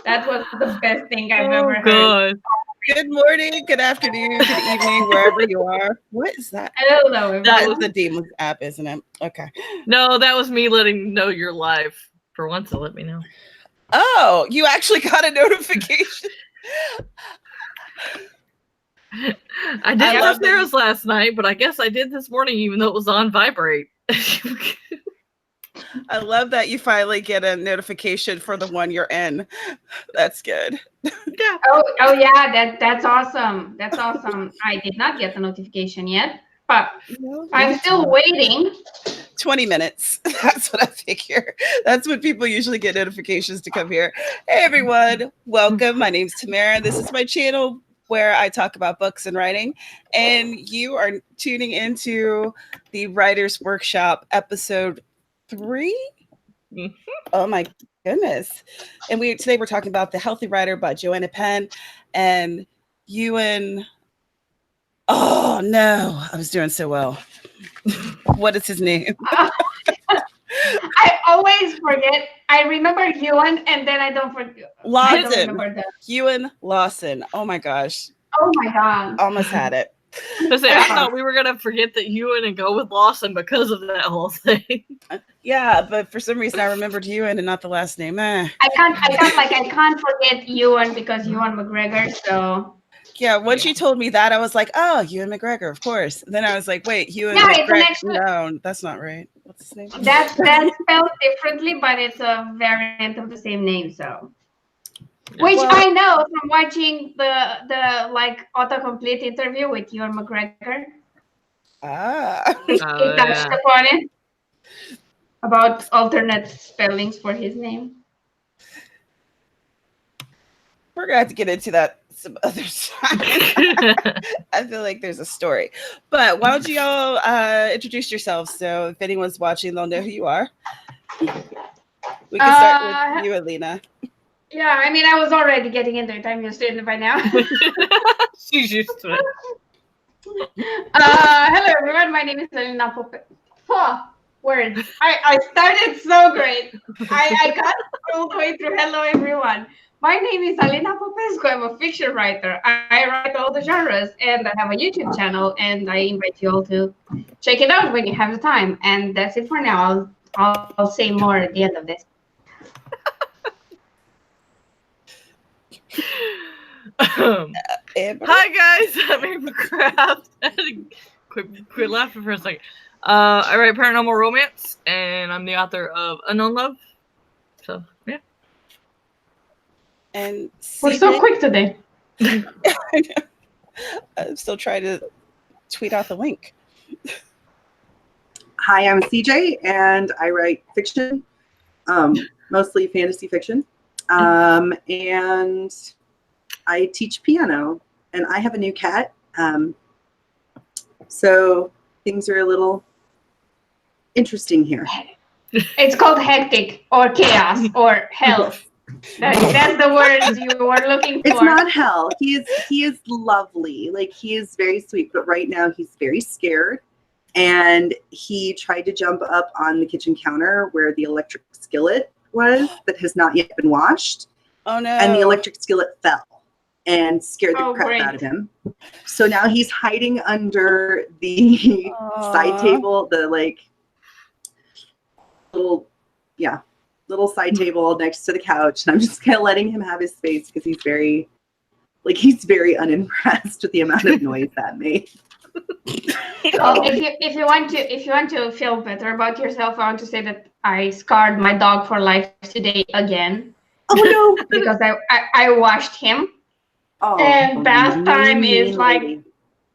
That was the best thing I've Oh, ever heard. God. Good morning, good afternoon, good evening, wherever you are. What is that? Hello, That everyone. is the Demons app, isn't it? Okay. No, that was me letting you know you're live. For once, let me know. Oh, you actually got a notification. I didn't love love that you- Sarah's last night, but I guess I did this morning, even though it was on vibrate. I love that you finally get a notification for the one you're in. That's good. Yeah. Oh yeah, that's awesome. That's awesome. I did not get the notification yet, but I'm still waiting. 20 minutes. That's what I figure. That's when people usually get notifications to come here. Hey, everyone. Welcome. My name's Tamara. This is my channel where I talk about books and writing. And you are tuning into the Writer's Workshop episode 3. Mhm. Oh, my goodness. And today we're talking about The Healthy Writer by Joanna Penn and Ewan. Oh, no. I was doing so well. What is his name? I always forget. I remember Ewan, and then I don't forget. I don't Lawson. remember that. Ewan Lawson. Oh my gosh. Oh my god. Almost had it. I thought we were going to forget that Ewan and go with Lawson because of that whole thing. Yeah, but for some reason I remembered Ewan and not the last name. I can't forget Ewan because Ewan McGregor. So Yeah, once you told me that, I was like, oh, Ewan McGregor, of course. And then I was like, wait, Ewan yeah, it's an McGregor. actual. No, that's not right. What's his name? That's spelled differently, but it's a variant of the same name. So, which Well- I know from watching the like autocomplete interview with Ewan McGregor. Ah. He touched upon it about alternate spellings for his name. We're going to have to get into that some other time. I feel like there's a story. But why don't you all introduce yourselves so if anyone's watching, they'll know who you are. We can start with you, Alina. Yeah, I mean, I was already getting into it. I'm used to it by now. She's used to it. Hello, everyone. My name is Alina Popescu. Words. I started so great. I got all the way through. Hello, everyone. My name is Alina Popescu. I'm a fiction writer. I write all the genres, and I have a YouTube channel, and I invite you all to check it out when you have the time. And that's it for now. I'll say more at the end of this. Hi guys, I'm Amber Craft. Quit laughing for a second. I write paranormal romance, and I'm the author of Unknown Love. So yeah. And We're so quick today. I'm still trying to tweet out the link. Hi, I'm CJ, and I write fiction, mostly fantasy fiction, and I teach piano, and I have a new cat, so things are a little interesting here. It's called hectic or chaos or hell. That's the words you were looking for. It's not hell. He is lovely. Like, he is very sweet, but right now he's very scared. And he tried to jump up on the kitchen counter where the electric skillet was that has not yet been washed. Oh no. And the electric skillet fell and scared the crap great. out of him. So now he's hiding under the side table, the like little side table next to the couch. And I'm just kind of letting him have his space because he's very unimpressed with the amount of noise that made. Well, if you want to feel better about yourself, I want to say that I scarred my dog for life today again. Oh no! Because I washed him. Oh, and bath time is lady.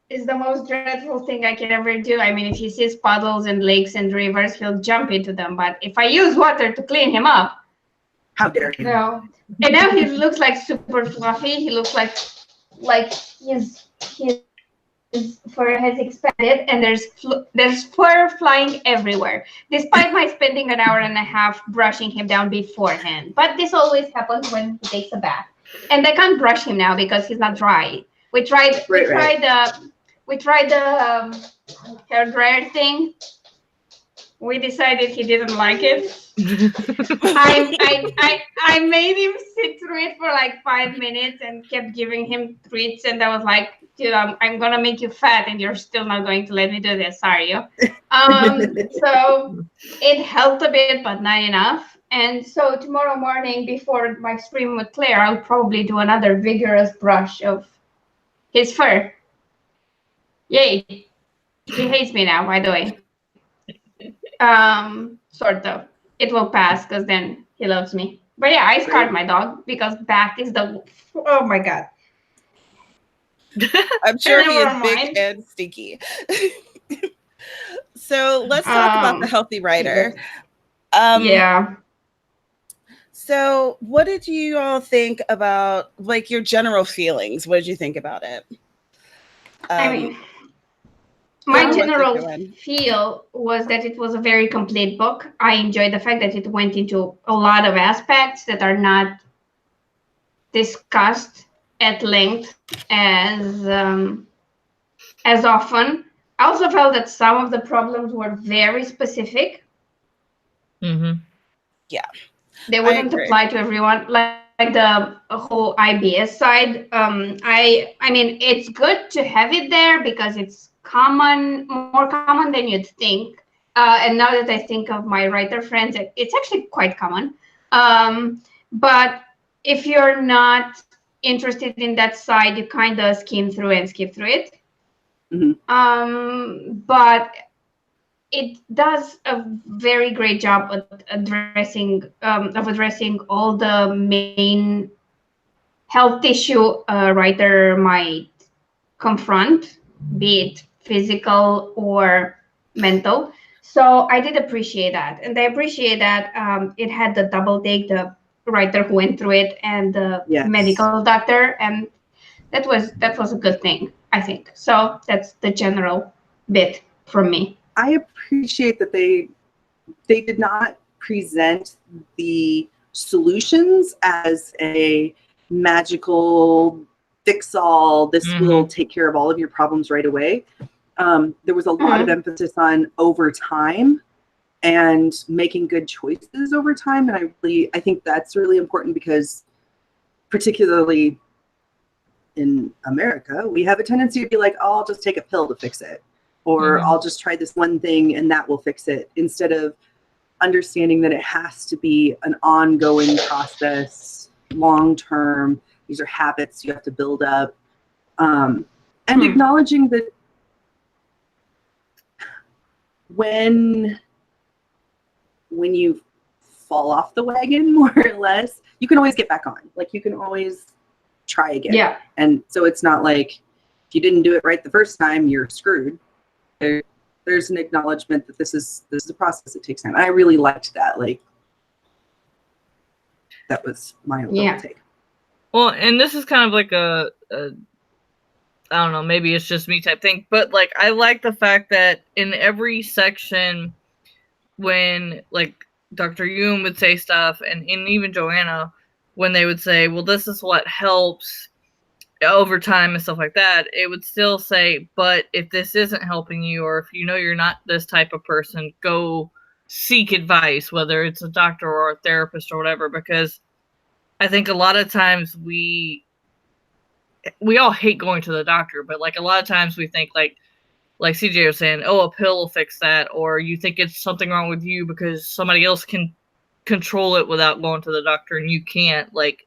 is the most dreadful thing I can ever do. I mean, if he sees puddles and lakes and rivers, he'll jump into them. But if I use water to clean him up, how dare you? No. And now he looks like super fluffy. He looks like his fur has expanded, and there's fur flying everywhere. Despite my spending an hour and a half brushing him down beforehand, but this always happens when he takes a bath, and I can't brush him now because he's not dry. We tried the hair dryer thing we decided he didn't like it. I made him sit through it for like 5 minutes and kept giving him treats, and I was like, dude, I'm gonna make you fat, and you're still not going to let me do this, are you? So it helped a bit, but not enough. And so tomorrow morning, before my stream with Claire, I'll probably do another vigorous brush of his fur. Yay! He hates me now, by the way. Sort of. It will pass because then he loves me. But yeah, I scarred my dog because Bat is the. Oh my god. I'm sure he is Never big mind. and stinky. So let's talk about the healthy writer. Yeah. So what did you all think about, like, your general feelings? What did you think about it? I mean, my who wants to general go in? feel was that it was a very complete book. I enjoyed the fact that it went into a lot of aspects that are not discussed at length as often. I also felt that some of the problems were very specific. Mm-hmm. Yeah, they wouldn't apply to everyone. Like the whole IBS side. I mean, it's good to have it there because it's more common than you'd think. And now that I think of my writer friends, it's actually quite common. But if you're not interested in that side, you kind of skim through and skip through it. Mm-hmm. But it does a very great job at addressing all the main health issue a writer might confront, be it physical or mental. So I did appreciate that, and I appreciate that it had the double take, the writer who went through it and the medical doctor, and that was a good thing, I think. So that's the general bit from me. I appreciate that they did not present the solutions as a magical fix-all. This will take care of all of your problems right away. There was a lot of emphasis on over time and making good choices over time, and I think that's really important because, particularly in America, we have a tendency to be like, oh, I'll just take a pill to fix it. Or I'll just try this one thing and that will fix it, instead of understanding that it has to be an ongoing process, long-term. These are habits you have to build up. And acknowledging that when you fall off the wagon, more or less, you can always get back on. Like, you can always try again. Yeah. And so it's not like if you didn't do it right the first time, you're screwed. There's an acknowledgement that this is a process. It takes time. I really liked that. Like, that was my own take. Well, and this is kind of like a I don't know, maybe it's just me type thing, but like I like the fact that in every section, when like Dr. Yoon would say stuff, and even Joanna, when they would say, well, this is what helps over time and stuff like that, it would still say, but if this isn't helping you, or if you know you're not this type of person, go seek advice, whether it's a doctor or a therapist or whatever, because I think a lot of times we all hate going to the doctor, but like a lot of times we think like CJ was saying, oh, a pill will fix that, or you think it's something wrong with you because somebody else can control it without going to the doctor and you can't, like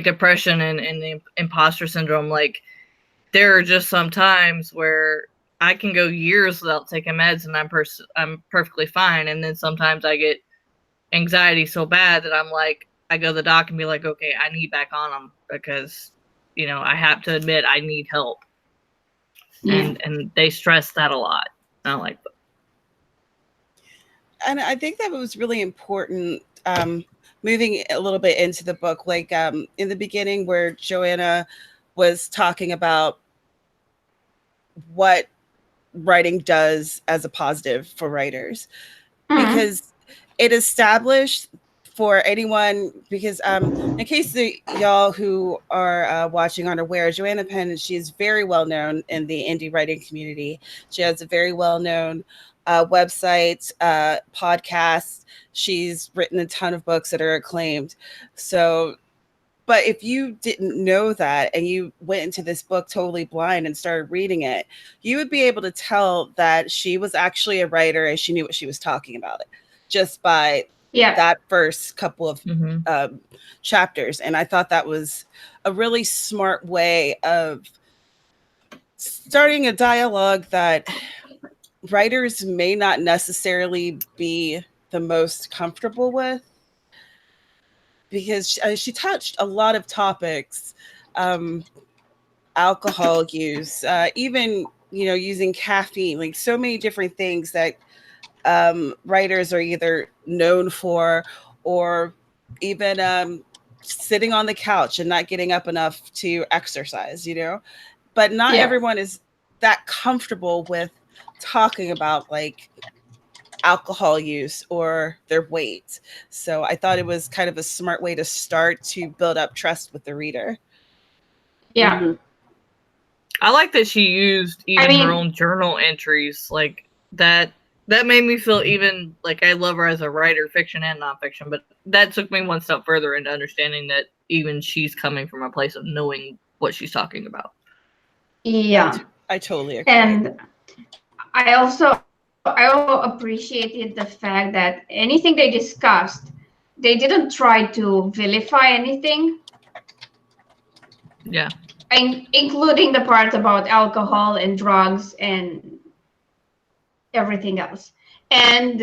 depression and the imposter syndrome. Like, there are just some times where I can go years without taking meds and I'm perfectly fine, and then sometimes I get anxiety so bad that I'm like, I go to the doc and be like, okay, I need back on them because, you know, I have to admit I need help. And they stress that a lot. I don't like that. And I think that was really important, moving a little bit into the book, like in the beginning where Joanna was talking about what writing does as a positive for writers, because it established for anyone, because in case y'all who are watching aren't aware, Joanna Penn, she is very well known in the indie writing community. She has a very well known websites, podcasts. She's written a ton of books that are acclaimed. So, but if you didn't know that and you went into this book totally blind and started reading it, you would be able to tell that she was actually a writer and she knew what she was talking about it just by that first couple of chapters. And I thought that was a really smart way of starting a dialogue that writers may not necessarily be the most comfortable with, because she touched a lot of topics, alcohol use, even, you know, using caffeine, like so many different things that writers are either known for, or even sitting on the couch and not getting up enough to exercise, you know. But not everyone is that comfortable with talking about like alcohol use or their weight. So I thought it was kind of a smart way to start to build up trust with the reader. Yeah. Mhm. I like that she used even her own journal entries like that. That made me feel even like I love her as a writer, fiction and nonfiction, but that took me one step further into understanding that even she's coming from a place of knowing what she's talking about. Yeah. I totally agree. And I also appreciated the fact that anything they discussed, they didn't try to vilify anything. Yeah. Including the part about alcohol and drugs and everything else. And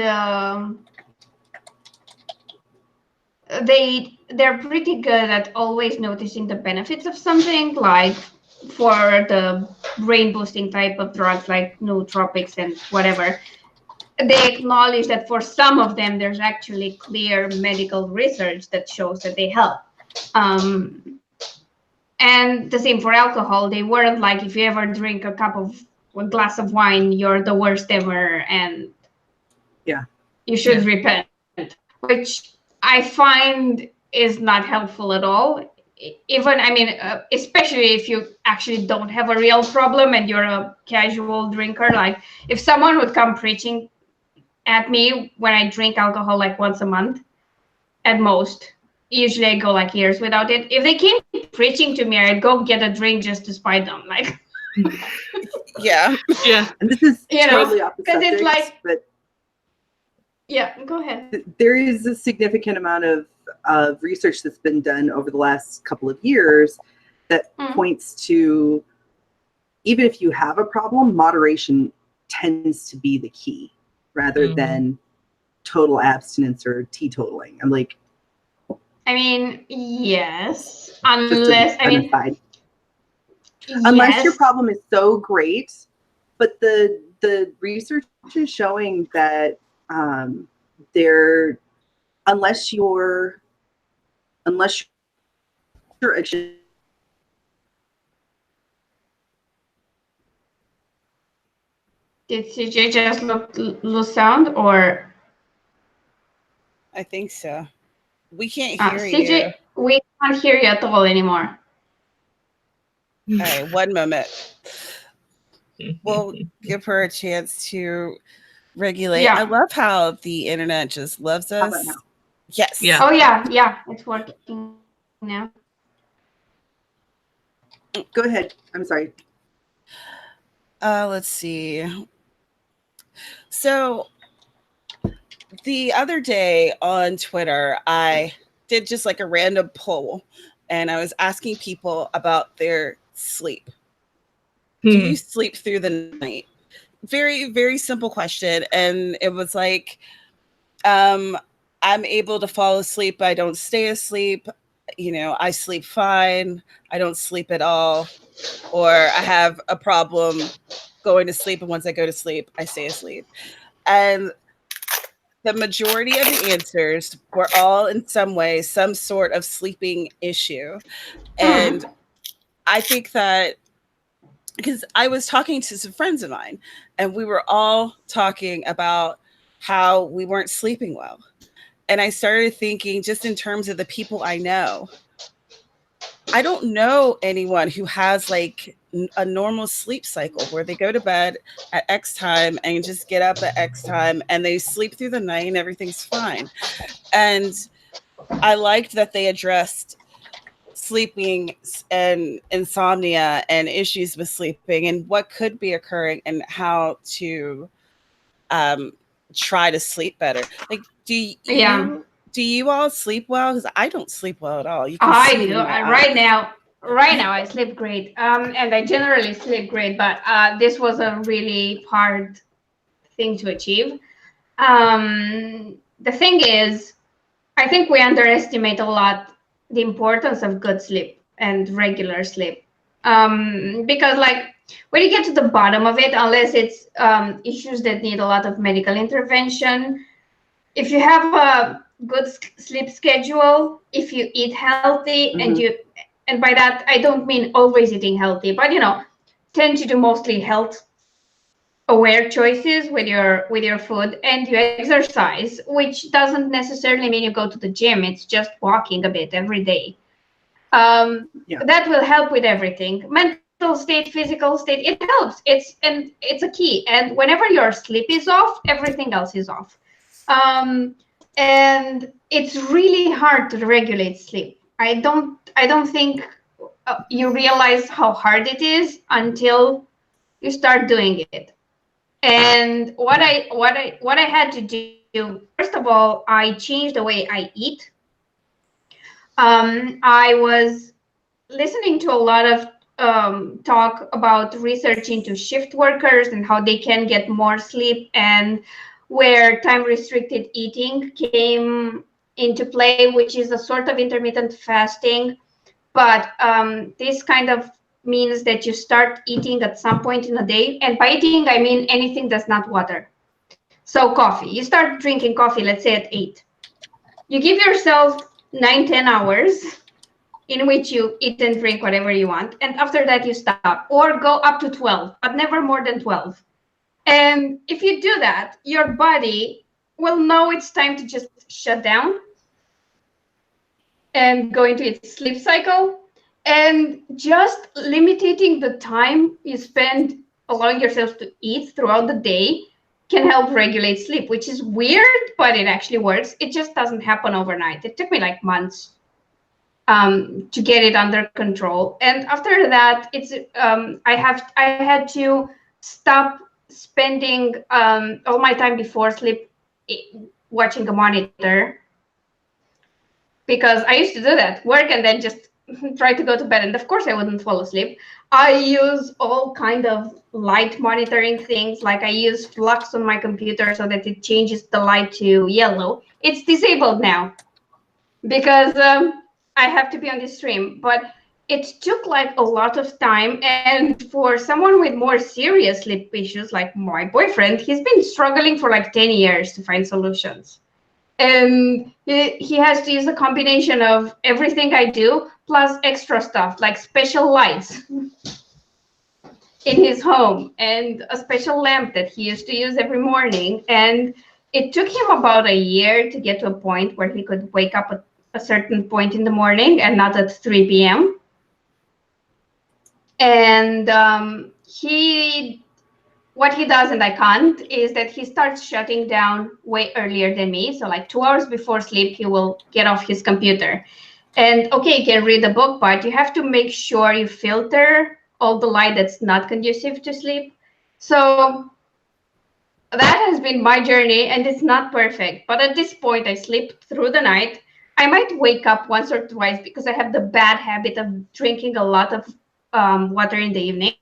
they're pretty good at always noticing the benefits of something, like for the brain boosting type of drugs like nootropics and whatever. They acknowledge that for some of them there's actually clear medical research that shows that they help. And the same for alcohol. They weren't like, if you ever drink a glass of wine, you're the worst ever and you should repent, which I find is not helpful at all. Even, I mean, especially if you actually don't have a real problem and you're a casual drinker. Like if someone would come preaching at me when I drink alcohol like once a month at most, usually I go like years without it. If they keep preaching to me, I'd go get a drink just to spite them. Like, yeah. And this is totally off the because subject, it's like, but go ahead. there is a significant amount of research that's been done over the last couple of years that points to, even if you have a problem, moderation tends to be the key rather than total abstinence or teetotaling. I'm like, I mean, yes, unless unless your problem is so great, but the research is showing that unless you're Did CJ just lose sound, or? I think so. We can't hear CJ, you. we can't hear you at all anymore. All right, one moment. We'll give her a chance to regulate. Yeah. I love how the internet just loves us. How about now? Yes. Yeah. Oh yeah, it's working now. Go ahead. I'm sorry. Let's see. So the other day on Twitter, I did just like a random poll, and I was asking people about their sleep. Do you sleep through the night? Very, very simple question. And it was like, I'm able to fall asleep. I don't stay asleep. You know, I sleep fine. I don't sleep at all. Or I have a problem going to sleep. And once I go to sleep, I stay asleep. And the majority of the answers were all in some way, some sort of sleeping issue. And I think that, because I was talking to some friends of mine and we were all talking about how we weren't sleeping well. And I started thinking, just in terms of the people I know, I don't know anyone who has like a normal sleep cycle where they go to bed at X time and just get up at X time and they sleep through the night and everything's fine. And I liked that they addressed sleeping and insomnia and issues with sleeping and what could be occurring and how to try to sleep better. Like, do you all sleep well? Because I don't sleep well at all. You can I see it do. in my Right eyes. now, I sleep great. And I generally sleep great, but this was a really hard thing to achieve. The thing is, I think we underestimate a lot the importance of good sleep and regular sleep. Because like when you get to the bottom of it, unless it's issues that need a lot of medical intervention, if you have a good sleep schedule, if you eat healthy, and by that I don't mean always eating healthy, but tend to do mostly health aware choices with your food, and you exercise, which doesn't necessarily mean you go to the gym. It's just walking a bit every day. That will help with everything. Mental state, physical state, it helps. It's a key. And whenever your sleep is off, everything else is off. And it's really hard to regulate sleep. I don't think you realize how hard it is until you start doing it. And what I had to do, first of all, I changed the way I eat. I was listening to a lot of talk about research into shift workers and how they can get more sleep, and where time restricted eating came into play, which is a sort of intermittent fasting. But this kind of means that you start eating at some point in a day. And by eating, I mean anything that's not water. So coffee, you start drinking coffee, let's say at 8. You give yourself 9-10 hours in which you eat and drink whatever you want. And after that, you stop or go up to 12, but never more than 12. And if you do that, your body will know it's time to just shut down and go into its sleep cycle. And just limiting the time you spend allowing yourself to eat throughout the day can help regulate sleep, which is weird, but it actually works. It just doesn't happen overnight. It took me like months to get it under control. And after that, it's I had to stop spending all my time before sleep watching a monitor, because I used to do that, work and then just try to go to bed, and of course I wouldn't fall asleep. I use all kind of light monitoring things, like I use flux on my computer so that it changes the light to yellow. It's disabled now because I have to be on the stream, but it took like a lot of time. And for someone with more serious sleep issues like my boyfriend, he's been struggling for like 10 years to find solutions. And he has to use a combination of everything I do plus extra stuff like special lights in his home and a special lamp that he used to use every morning. And it took him about a year to get to a point where he could wake up at a certain point in the morning and not at 3 p.m. And what he does, and I can't, is that he starts shutting down way earlier than me. So like 2 hours before sleep, he will get off his computer. And okay, you can read a book, but you have to make sure you filter all the light that's not conducive to sleep. So that has been my journey, and it's not perfect. But at this point, I sleep through the night. I might wake up once or twice because I have the bad habit of drinking a lot of water in the evening.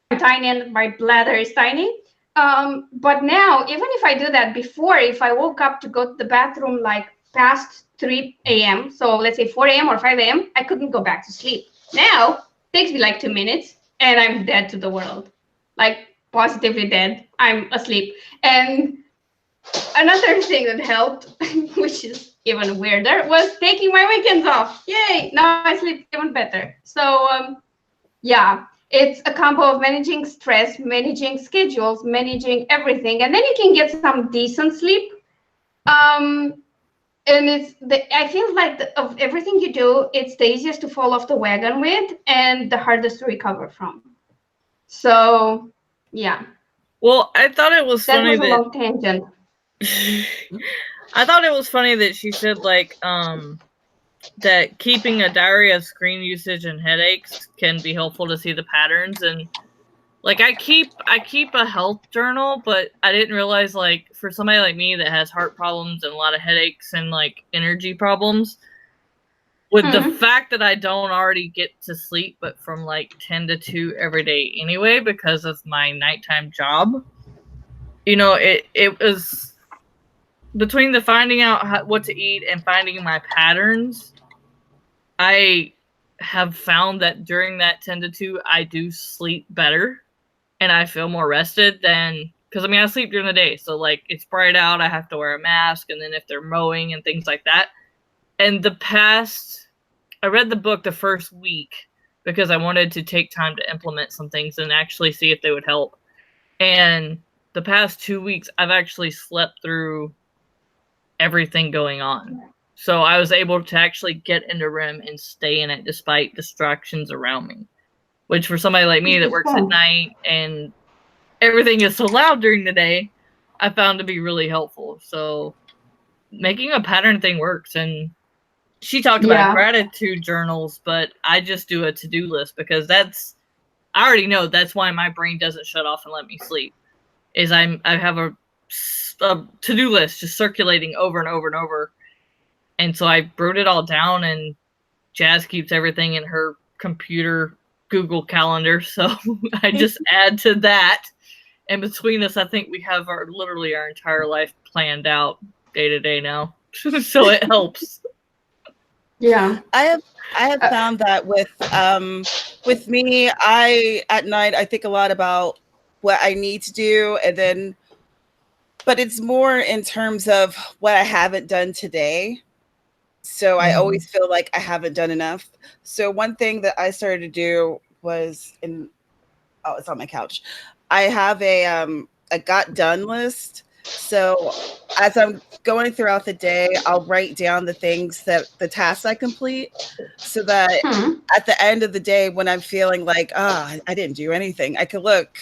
I'm tiny and my bladder is tiny. But now, even if I do that before, if I woke up to go to the bathroom like past 3 a.m., so let's say 4 a.m. or 5 a.m., I couldn't go back to sleep. Now, it takes me like 2 minutes and I'm dead to the world. Like positively dead. I'm asleep. And another thing that helped, which is even weirder, was taking my weekends off. Yay! Now I sleep even better. So, yeah. It's a combo of managing stress, managing schedules, managing everything, and then you can get some decent sleep. And and I feel like of everything you do, it's the easiest to fall off the wagon with and the hardest to recover from. So yeah, Well, I thought it was that funny was a long tangent. I thought it was funny that she said like that keeping a diary of screen usage and headaches can be helpful to see the patterns. And like I keep a health journal, but I didn't realize like for somebody like me that has heart problems and a lot of headaches and like energy problems, with the fact that I don't already get to sleep but from like 10 to 2 every day anyway because of my nighttime job, you know, it was between the finding out what to eat and finding my patterns. I have found that during that 10 to 2 I do sleep better and I feel more rested than, because I mean I sleep during the day, so like it's bright out, I have to wear a mask, and then if they're mowing and things like that. And I read the book the first week because I wanted to take time to implement some things and actually see if they would help. And the past 2 weeks, I've actually slept through everything going on. So I was able to actually get into REM and stay in it despite distractions around me, which for somebody like me that works at night and everything is so loud during the day, I found to be really helpful. So making a pattern thing works. And she talked about gratitude journals, but I just do a to-do list because I already know that's why my brain doesn't shut off and let me sleep. Is I have a to-do list just circulating over and over and over. And so I wrote it all down, and Jazz keeps everything in her computer Google Calendar. So I just add to that. And between us, I think we have literally our entire life planned out day to day now. So it helps. Yeah, I have found that with me, at night I think a lot about what I need to do, but it's more in terms of what I haven't done today. So I always feel like I haven't done enough. So one thing that I started to do was it's on my couch. I have a got done list. So as I'm going throughout the day, I'll write down the tasks I complete, so that at the end of the day, when I'm feeling like, I didn't do anything, I can look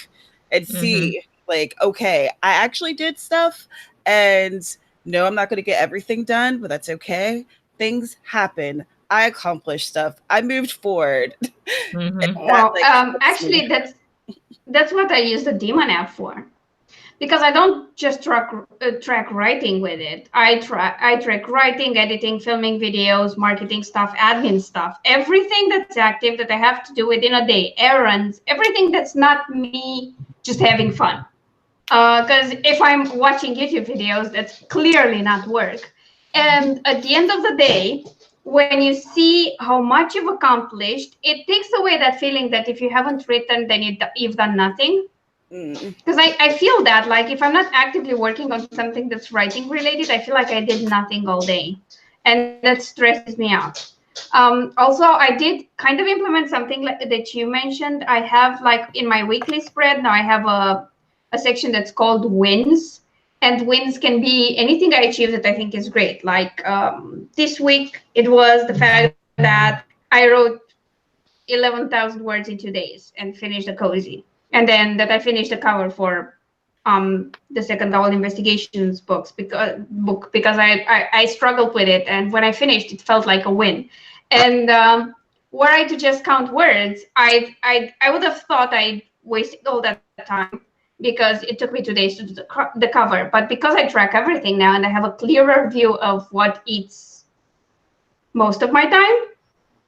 and see like, okay, I actually did stuff, and no, I'm not going to get everything done, but that's okay. Things happen. I accomplished stuff. I moved forward. Well, actually, that's what I use the Demon app for, because I don't just track writing with it. I track writing, editing, filming videos, marketing stuff, admin stuff, everything that's active that I have to do within a day, errands, everything that's not me just having fun. Because if I'm watching YouTube videos, that's clearly not work. And at the end of the day, when you see how much you've accomplished, it takes away that feeling that if you haven't written, then you've done nothing. Because I feel that, like, if I'm not actively working on something that's writing related, I feel like I did nothing all day. And that stresses me out. Also, I did kind of implement something that you mentioned. I have, like, in my weekly spread, now I have a section that's called wins. And wins can be anything I achieved that I think is great. Like this week, it was the fact that I wrote 11,000 words in 2 days and finished a cozy. And then that I finished the cover for the Second Double Investigations book because I struggled with it. And when I finished, it felt like a win. And were I to just count words, I would have thought I wasted all that time, because it took me 2 days to do the cover. But because I track everything now and I have a clearer view of what eats most of my time,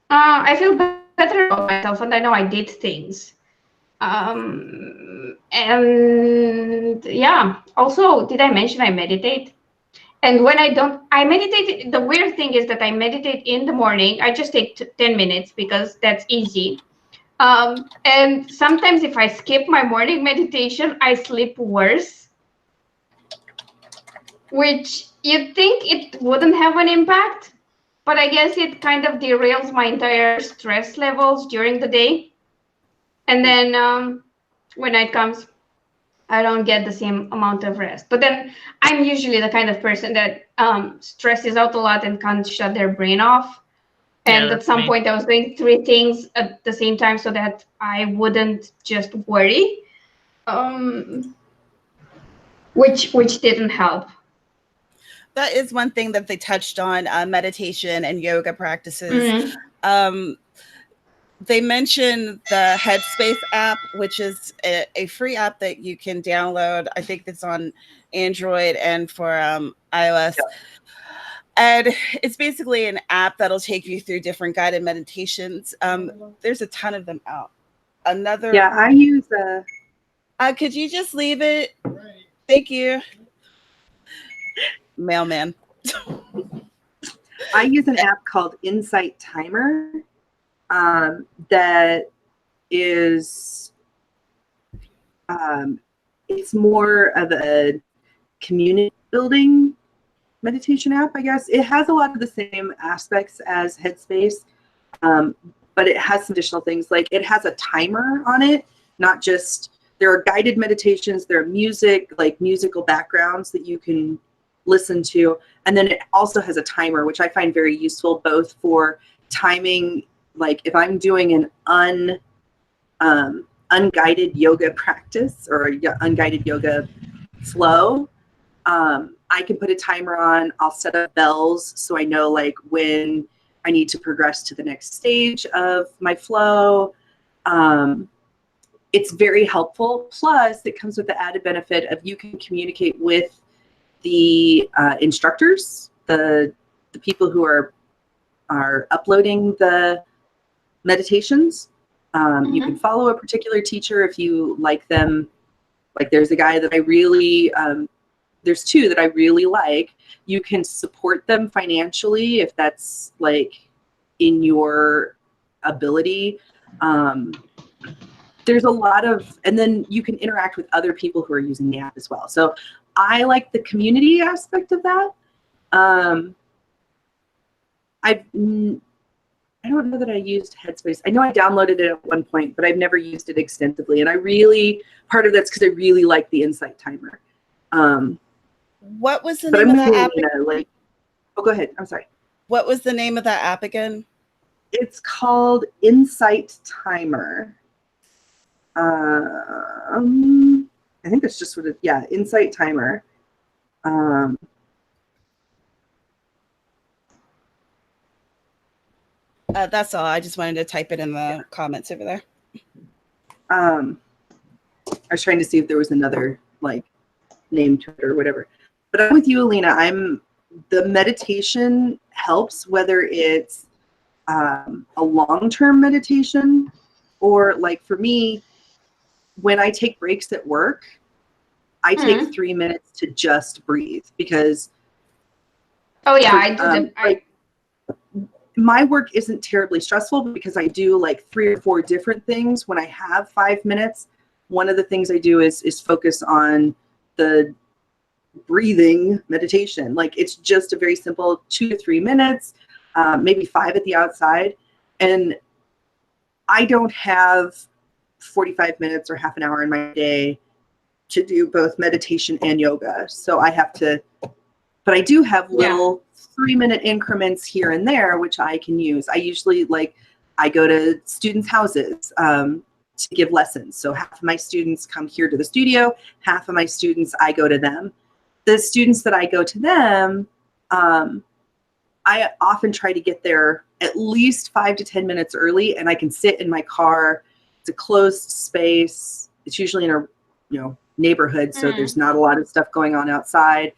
I feel better about myself, and I know I did things. And yeah, also, did I mention I meditate? And when I meditate, the weird thing is that I meditate in the morning. I just take 10 minutes because that's easy. And sometimes if I skip my morning meditation, I sleep worse, which you'd think it wouldn't have an impact, but I guess it kind of derails my entire stress levels during the day. And then when night comes, I don't get the same amount of rest. But then I'm usually the kind of person that stresses out a lot and can't shut their brain off. Yeah, And at that's some me. point, I was doing 3 things at the same time so that I wouldn't just worry, which didn't help. That is one thing that they touched on, meditation and yoga practices. Mhm. They mentioned the Headspace app, which is a free app that you can download. I think it's on Android and for iOS. And it's basically an app that'll take you through different guided meditations. There's a ton of them out. Another. Yeah, I use Could you just leave it? Thank you. Mailman. I use an app called Insight Timer that is it's more of a community building meditation app, I guess. It has a lot of the same aspects as Headspace, but it has some additional things. Like it has a timer on it, not just, there are guided meditations, there are music, like musical backgrounds that you can listen to. And then it also has a timer, which I find very useful, both for timing, like if I'm doing an unguided yoga practice or unguided yoga flow, I can put a timer on. I'll set up bells so I know like when I need to progress to the next stage of my flow. It's very helpful. Plus, it comes with the added benefit of you can communicate with the instructors, the people who are uploading the meditations. You can follow a particular teacher if you like them. Like there's a guy that I really, there's two that I really like. You can support them financially if that's like in your ability. There's a lot of, and then you can interact with other people who are using the app as well. So I like the community aspect of that. I don't know that I used Headspace. I know I downloaded it at one point, but I've never used it extensively. And I really, part of that's because I really like the Insight Timer. What was the name of that app? Like, oh, go ahead. I'm sorry. What was the name of that app again? It's called Insight Timer. I think that's just what it, yeah, Insight Timer. That's all. I just wanted to type it in the comments over there. I was trying to see if there was another like name to it or whatever. But I'm with you, Alina. The meditation helps, whether it's a long-term meditation or like for me, when I take breaks at work, I take 3 minutes to just breathe because I do my work isn't terribly stressful because I do like 3 or 4 different things. When I have 5 minutes, one of the things I do is focus on the breathing meditation. Like it's just a very simple 2 to 3 minutes, maybe 5 at the outside. And I don't have 45 minutes or half an hour in my day to do both meditation and yoga. So I have to, but I do have little 3-minute increments here and there, which I can use. I usually I go to students' houses to give lessons. So half of my students come here to the studio, half of my students, I go to them. The students that I go to them, I often try to get there at least 5 to 10 minutes early, and I can sit in my car. It's a closed space. It's usually in a neighborhood, so there's not a lot of stuff going on outside.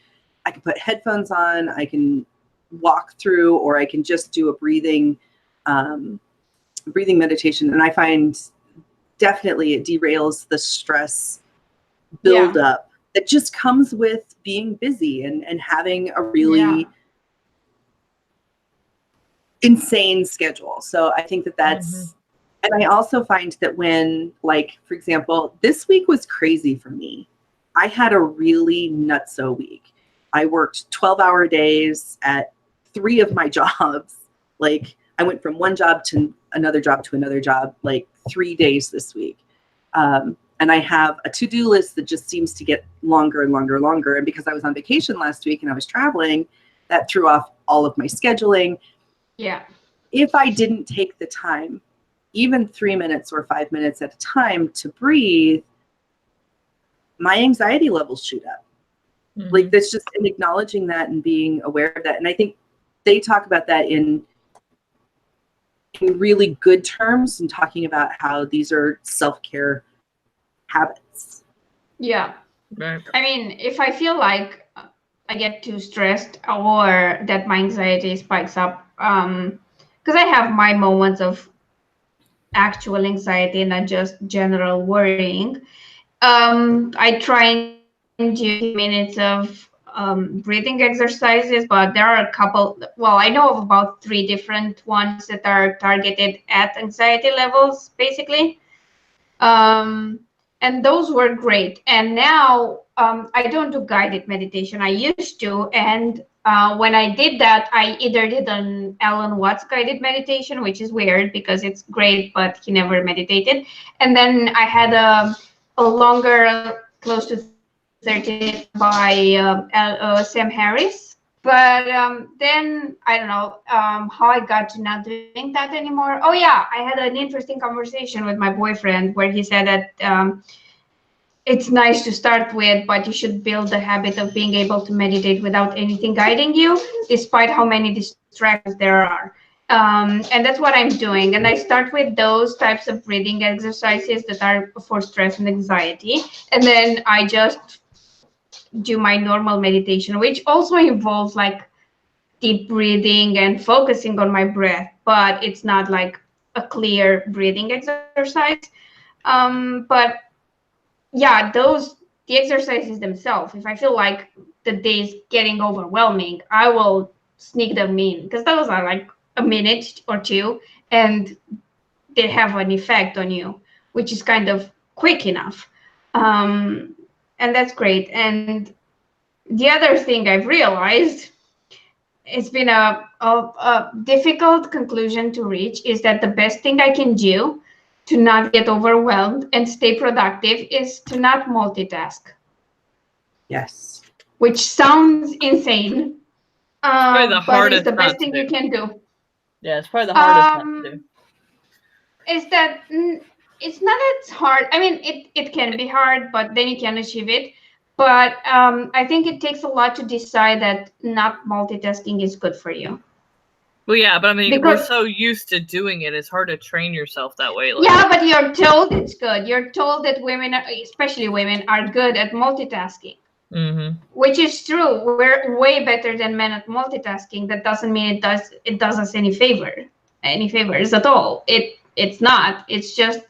I can put headphones on. I can walk through, or I can just do a breathing meditation. And I find definitely it derails the stress buildup that just comes with being busy and having a really insane schedule. So I think that's, and I also find that when, like, for example, this week was crazy for me. I had a really nutso week. I worked 12-hour days at 3 of my jobs. Like I went from one job to another job, like 3 days this week. And I have a to-do list that just seems to get longer and longer and longer. And because I was on vacation last week and I was traveling, that threw off all of my scheduling. Yeah. If I didn't take the time, even 3 minutes or 5 minutes at a time to breathe, my anxiety levels shoot up. Mhm. Like that's just in acknowledging that and being aware of that. And I think they talk about that in really good terms and talking about how these are self-care habits. Yeah. Right. I mean, if I feel like I get too stressed or that my anxiety spikes up, because I have my moments of actual anxiety, not just general worrying, I try and do minutes of breathing exercises, but there are a couple. Well, I know of about 3 different ones that are targeted at anxiety levels, basically. And those were great. And now I don't do guided meditation. I used to, and when I did that, I either did an Alan Watts guided meditation, which is weird because it's great, but he never meditated. And then I had a longer, close to 30 minutes by Sam Harris. But then I don't know how I got to not doing that anymore. Oh yeah, I had an interesting conversation with my boyfriend where he said that it's nice to start with, but you should build the habit of being able to meditate without anything guiding you, despite how many distractions there are. And that's what I'm doing. And I start with those types of breathing exercises that are for stress and anxiety. And then I just do my normal meditation, which also involves like deep breathing and focusing on my breath, but it's not like a clear breathing exercise. But yeah, the exercises themselves, if I feel like the day is getting overwhelming, I will sneak them in because those are like a minute or two and they have an effect on you, which is kind of quick enough. And that's great. And the other thing I've realized, it's been a difficult conclusion to reach, is that the best thing I can do to not get overwhelmed and stay productive is to not multitask, Yes. which sounds insane, Probably the but it's hardest the not best to thing do. you can do. Yeah, it's probably the hardest not to do. Is that it's not as hard. I mean, it can be hard, but then you can achieve it. But I think it takes a lot to decide that not multitasking is good for you. Well, yeah, but I mean, we're Because so used to doing it, it's hard to train yourself that way. Like, yeah, but you're told it's good. You're told that women, especially women, are good at multitasking, which is true. We're way better than men at multitasking. That doesn't mean it does us any favors at all. It's not. It's just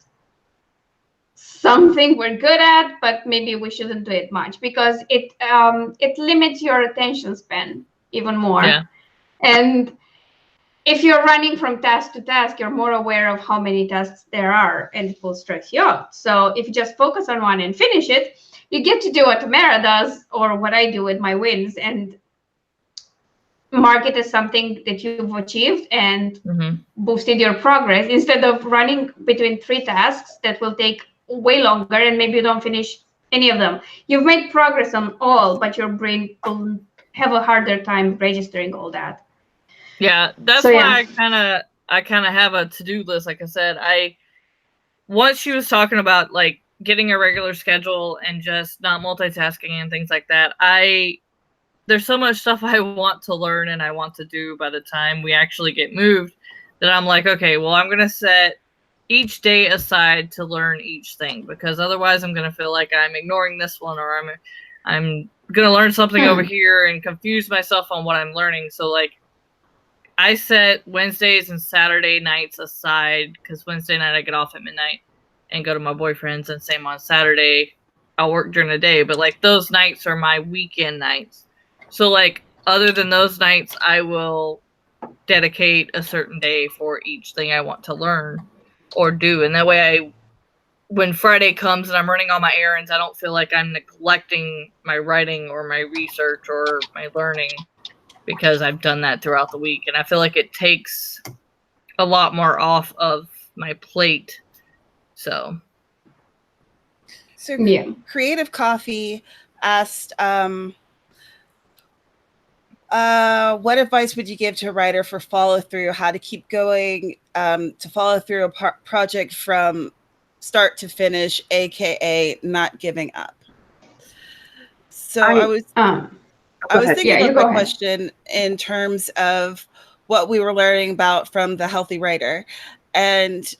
something we're good at, but maybe we shouldn't do it much because it limits your attention span even more. Yeah. And if you're running from task to task, you're more aware of how many tasks there are, and it will stress you out. So if you just focus on one and finish it, you get to do what Tamara does or what I do with my wins and mark it as something that you've achieved and boosted your progress instead of running between 3 tasks that will take way longer and maybe you don't finish any of them. You've made progress on all, but your brain will have a harder time registering all that. Yeah, that's So, why yeah. I kind of have a to-do list. Like I said, once she was talking about like getting a regular schedule and just not multitasking and things like that, there's so much stuff I want to learn and I want to do by the time we actually get moved that I'm like, okay, well, I'm going to set each day aside to learn each thing because otherwise I'm going to feel like I'm ignoring this one or I'm going to learn something over here and confuse myself on what I'm learning. So like I set Wednesdays and Saturday nights aside because Wednesday night I get off at midnight and go to my boyfriend's, and same on Saturday. I'll work during the day, but like those nights are my weekend nights. So like other than those nights, I will dedicate a certain day for each thing I want to learn or do. And that way when Friday comes and I'm running all my errands, I don't feel like I'm neglecting my writing or my research or my learning because I've done that throughout the week. And I feel like it takes a lot more off of my plate. So. So Yeah. Creative Coffee asked, what advice would you give to a writer for follow through, how to keep going, to follow through a project from start to finish, aka not giving up? So I was Go ahead. thinking Yeah, you about go the ahead. question in terms of what we were learning about from The Healthy Writer. And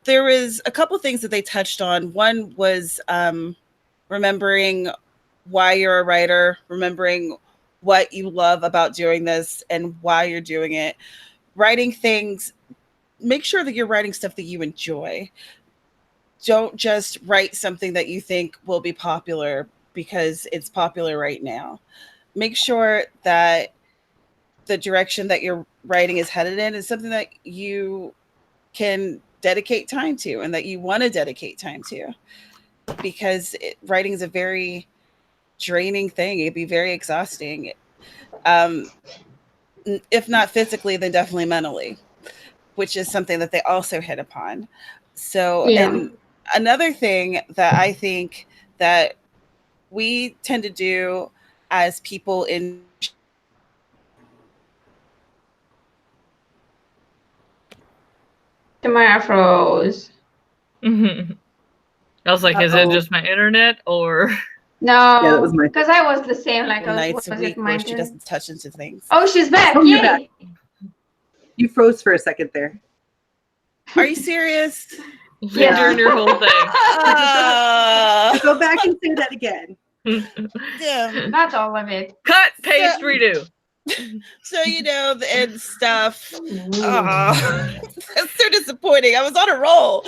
there was a couple things that they touched on. One was remembering why you're a writer, remembering what you love about doing this and why you're doing it. Writing things, make sure that you're writing stuff that you enjoy. Don't just write something that you think will be popular because it's popular right now. Make sure that the direction that your writing is headed in is something that you can dedicate time to and that you want to dedicate time to, because writing is a very draining thing. It'd be very exhausting, if not physically, then definitely mentally, which is something that they also hit upon. So, Yeah. and another thing that I think that we tend to do as people in Tamara froze. I was like, is it just my internet or? Yeah, that No, was my. because I was the same. Like, nights a was it week where my she turn? doesn't touch into things. Oh, she's back. Oh, Yay! you're back. You froze for a second there. Are you serious? You're doing your whole thing. Go back and say that again. Damn. Not all of it. Cut, paste, redo. So, and stuff. That's so disappointing. I was on a roll.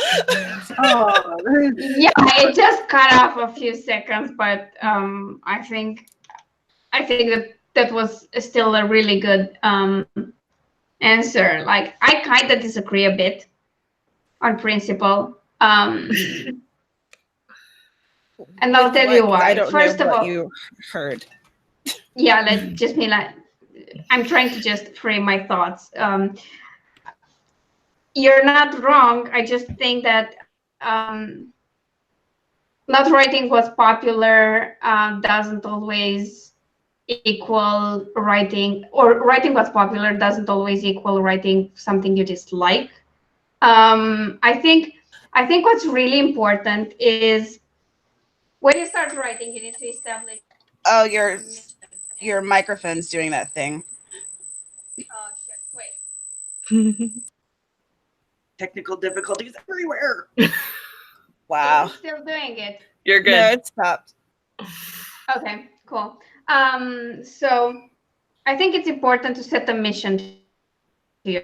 Oh, Yeah, it just cut off a few seconds, but I think that was still a really good answer. Like, I kind of disagree a bit on principle. And I'll tell you why. I don't First know of what all, you heard. yeah, let's just be like, I'm trying to just frame my thoughts. You're not wrong. I just think that not writing what's popular doesn't always equal writing, or writing what's popular doesn't always equal writing something you dislike. I think what's really important is when you start writing, you need to establish. Oh, your microphone's doing that thing. Oh shit! Wait. technical difficulties everywhere. Wow. Is it still doing it? You're good. No, it stopped. Okay, cool. So I think it's important to set a mission to you,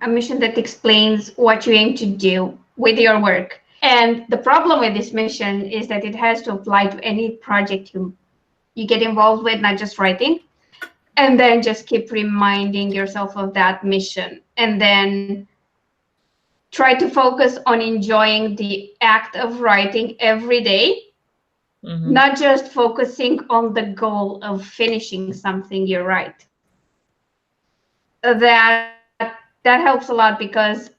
a mission that explains what you aim to do with your work. And the problem with this mission is that it has to apply to any project you get involved with, not just writing. And then just keep reminding yourself of that mission. And then try to focus on enjoying the act of writing every day. Mm-hmm. Not just focusing on the goal of finishing something you write. That helps a lot, because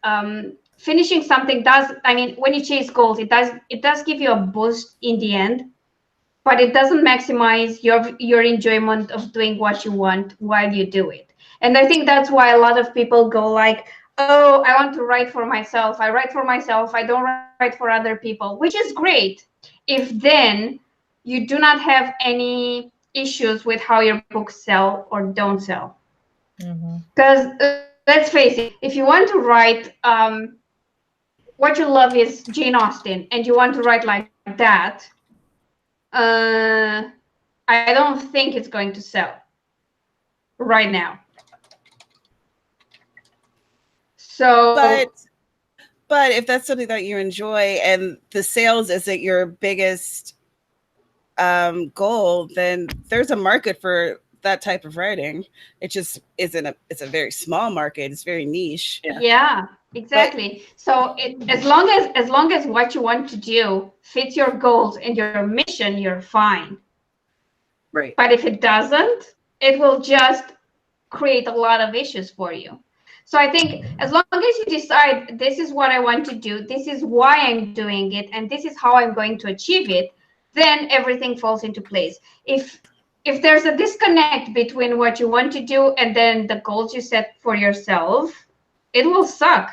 finishing something does, I mean, when you chase goals, it does give you a boost in the end, but it doesn't maximize your enjoyment of doing what you want while you do it. And I think that's why a lot of people go like, oh, I want to write for myself. I write for myself. I don't write for other people, which is great if then you do not have any issues with how your books sell or don't sell. Because let's face it, if you want to write, what you love is Jane Austen, and you want to write like that, I don't think it's going to sell right now. So, but if that's something that you enjoy and the sales isn't your biggest goal, then there's a market for that type of writing. It just isn't it's a very small market. It's very niche. Yeah, exactly. So as long as what you want to do fits your goals and your mission, you're fine. Right. But if it doesn't, it will just create a lot of issues for you. So I think as long as you decide this is what I want to do, this is why I'm doing it, and this is how I'm going to achieve it, then everything falls into place. If there's a disconnect between what you want to do and then the goals you set for yourself, it will suck.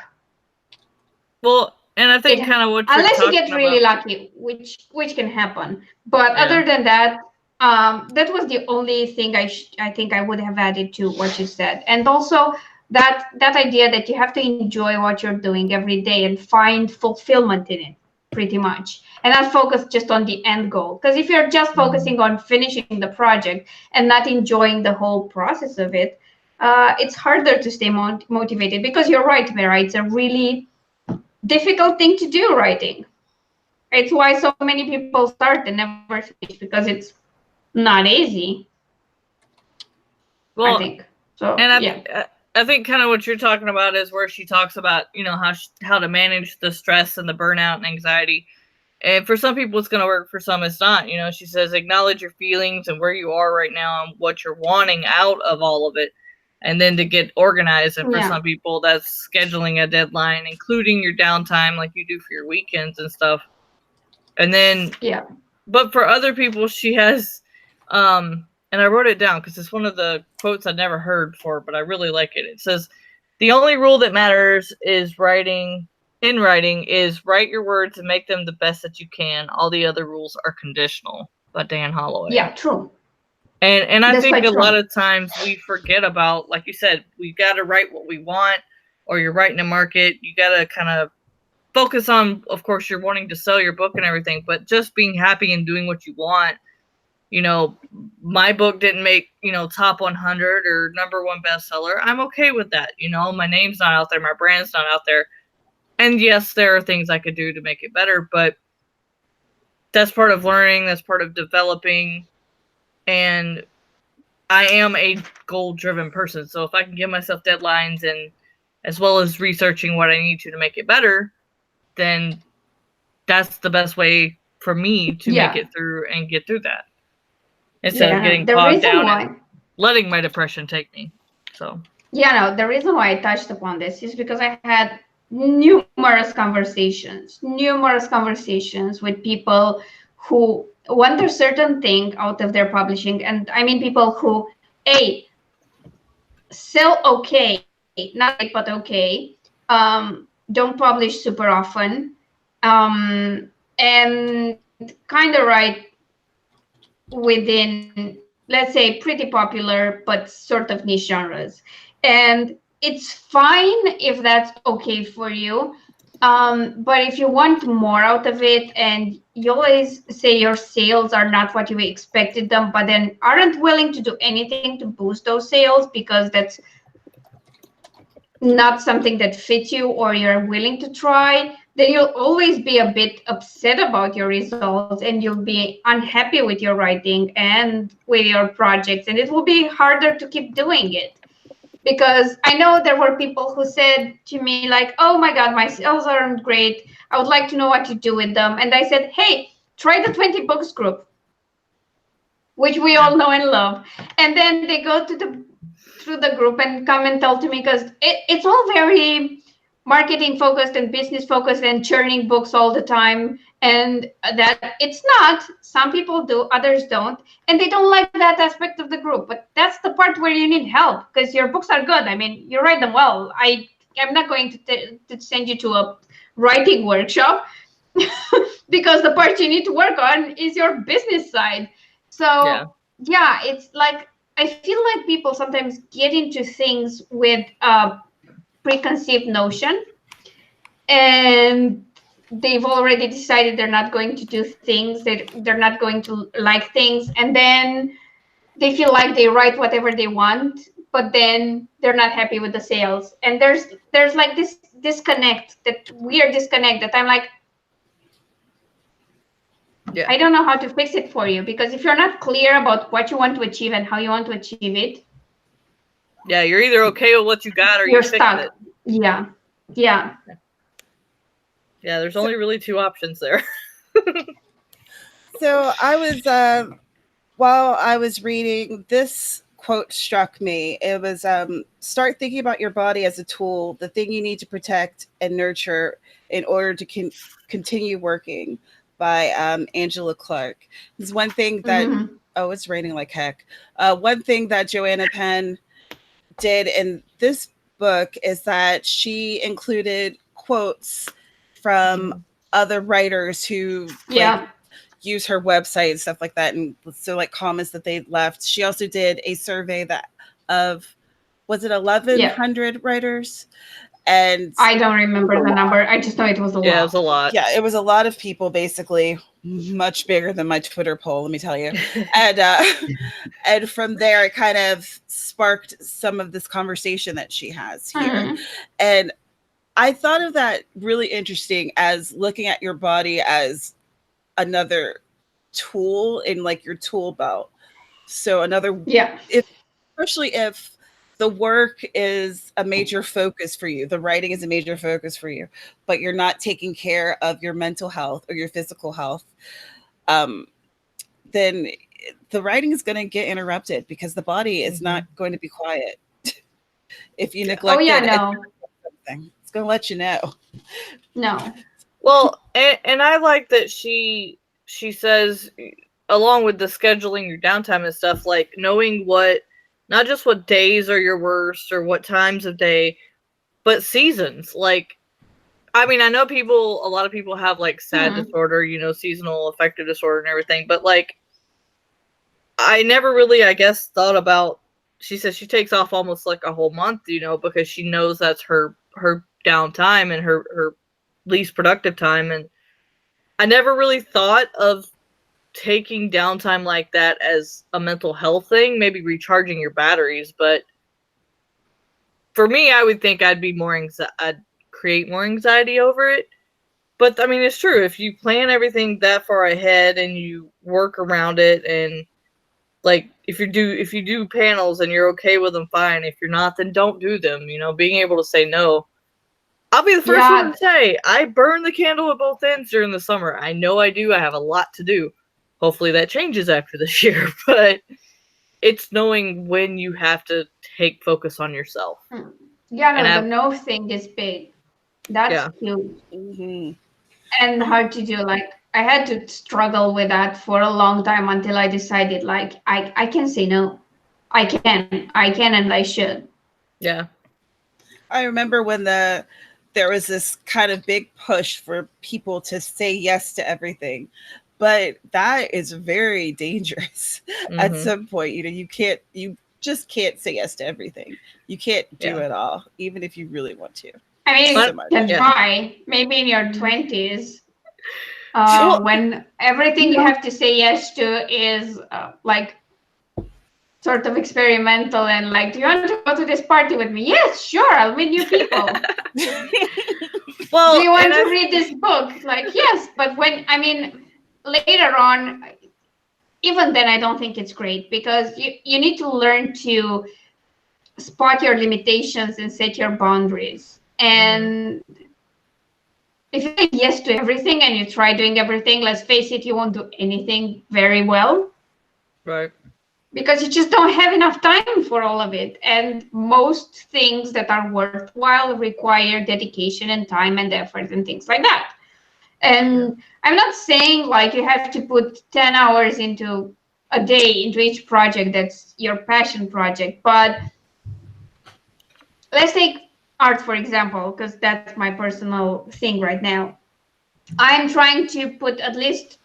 Well, and I think kind of what you're unless you talking get really about, lucky, which can happen. But Yeah. other than that, that was the only thing I think I would have added to what you said. And also that idea that you have to enjoy what you're doing every day and find fulfillment in it, pretty much, and not focus just on the end goal. Because if you're just focusing on finishing the project and not enjoying the whole process of it, it's harder to stay motivated. Because you're right, Mara, it's a really difficult thing to do, writing. It's why so many people start and never finish, because it's not easy. well, I think so. and Yeah. I think kind of what you're talking about is where she talks about, you know, how to manage the stress and the burnout and anxiety. And for some people, it's going to work. For some, it's not. You know, she says, acknowledge your feelings and where you are right now and what you're wanting out of all of it. And then to get organized. And for Yeah. some people, that's scheduling a deadline, including your downtime like you do for your weekends and stuff. And then, Yeah. but for other people, she has, and I wrote it down because it's one of the quotes I'd never heard before, but I really like it. It says, the only rule that matters is writing is write your words and make them the best that you can. All the other rules are conditional, by Dan Holloway. Yeah, true. And I That's think quite a true. lot of times we forget about, like you said, we got to write what we want, or you're writing a market. You got to kind of focus on, of course, you're wanting to sell your book and everything, but just being happy and doing what you want. You know, my book didn't make, you know, top 100 or #1 bestseller. I'm okay with that. You know, my name's not out there. My brand's not out there. And yes, there are things I could do to make it better, but that's part of learning. That's part of developing. And I am a goal-driven person. So if I can give myself deadlines and as well as researching what I need to make it better, then that's the best way for me to make it through and get through that. Instead of getting bogged down and letting my depression take me. So the reason why I touched upon this is because I had numerous conversations with people who want a certain thing out of their publishing. And I mean people who sell okay, not great, but okay, don't publish super often, and kind of write within, let's say, pretty popular but sort of niche genres. And it's fine if that's okay for you, but if you want more out of it, and you always say your sales are not what you expected them, but then aren't willing to do anything to boost those sales because that's not something that fits you or you're willing to try, then you'll always be a bit upset about your results, and you'll be unhappy with your writing and with your projects, and it will be harder to keep doing it. Because I know there were people who said to me like, oh my God, my sales aren't great. I would like to know what to do with them. And I said, hey, try the 20 books group, which we all know and love. And then they go through the group and come and tell to me, because it's all very marketing focused and business focused and churning books all the time, and that it's not. Some people do, others don't, and they don't like that aspect of the group. But that's the part where you need help, because your books are good. I mean, you write them well. I'm not going to send you to a writing workshop because the part you need to work on is your business side. So yeah, it's like I feel like people sometimes get into things with a preconceived notion, and they've already decided they're not going to do things, they're not going to like things, and then they feel like they write whatever they want, but then they're not happy with the sales. And there's like this disconnect, that weird disconnect, that I'm like, I don't know how to fix it for you, because if you're not clear about what you want to achieve and how you want to achieve it, you're either okay with what you got or you're you stuck. it. Yeah, there's only really two options there. So I was while I was reading, this quote struck me. It was start thinking about your body as a tool, the thing you need to protect and nurture in order to continue working, by Angela Clark. There's one thing that, oh, it's raining like heck. One thing that Joanna Penn did in this book is that she included quotes from other writers who like use her website and stuff like that, and so like comments that they left. She also did a survey that of, was it 1,100 writers? And I don't remember the number. I just know it was a lot. Yeah, it was a lot. Yeah, it was a lot of people, basically, much bigger than my Twitter poll, let me tell you. And from there, it kind of sparked some of this conversation that she has here. And I thought of that really interesting as looking at your body as another tool in like your tool belt. So another, especially if the work is a major focus for you, the writing is a major focus for you, but you're not taking care of your mental health or your physical health, then the writing is going to get interrupted because the body is not going to be quiet. If you neglect something, it's going to let you know. No. Well, and I like that she says, along with the scheduling your downtime and stuff, like knowing what, not just what days are your worst or what times of day, but seasons. Like, I mean, I know a lot of people have like SAD disorder, you know, seasonal affective disorder and everything, but like, I never really, I guess, thought about, she says she takes off almost like a whole month, you know, because she knows that's her downtime and her least productive time. And I never really thought of taking downtime like that as a mental health thing, maybe recharging your batteries. But for me, I would think I'd create more anxiety over it. But I mean, it's true. If you plan everything that far ahead and you work around it, and like if you do panels and you're okay with them, fine. If you're not, then don't do them. You know, being able to say no. I'll be the first one to say I burn the candle at both ends during the summer. I know I do. I have a lot to do. Hopefully that changes after this year, but it's knowing when you have to take focus on yourself. Yeah, no, the no thing is big. That's huge. And hard to do. Like, I had to struggle with that for a long time until I decided, like, I can say no. I can and I should. Yeah. I remember when there was this kind of big push for people to say yes to everything. But that is very dangerous at some point. You know, you just can't say yes to everything. You can't do it all, even if you really want to. I mean, you can try, maybe in your 20s, when everything you have to say yes to is like sort of experimental and like, do you want to go to this party with me? Yes, sure, I'll meet new people. Well, do you want to read this book? Like, yes, but later on, even then, I don't think it's great because you need to learn to spot your limitations and set your boundaries. And if you say yes to everything and you try doing everything, let's face it, you won't do anything very well. Right. Because you just don't have enough time for all of it. And most things that are worthwhile require dedication and time and effort and things like that. And I'm not saying like you have to put 10 hours into a day into each project that's your passion project, but let's take art, for example, because that's my personal thing right now. I'm trying to put at least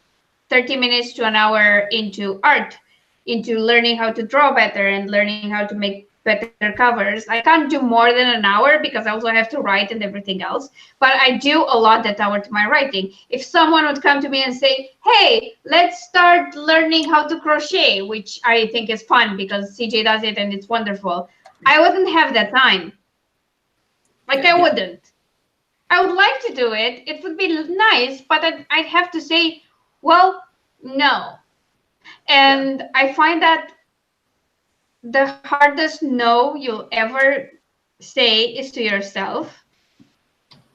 30 minutes to an hour into art, into learning how to draw better and learning how to make better covers. I can't do more than an hour because I also have to write and everything else, but I do a lot that hour to my writing. If someone would come to me and say, hey, let's start learning how to crochet, which I think is fun because CJ does it and it's wonderful, I wouldn't have that time. Like, I wouldn't. I would like to do it. It would be nice, but I'd have to say, well, no. And I find that the hardest no you'll ever say is to yourself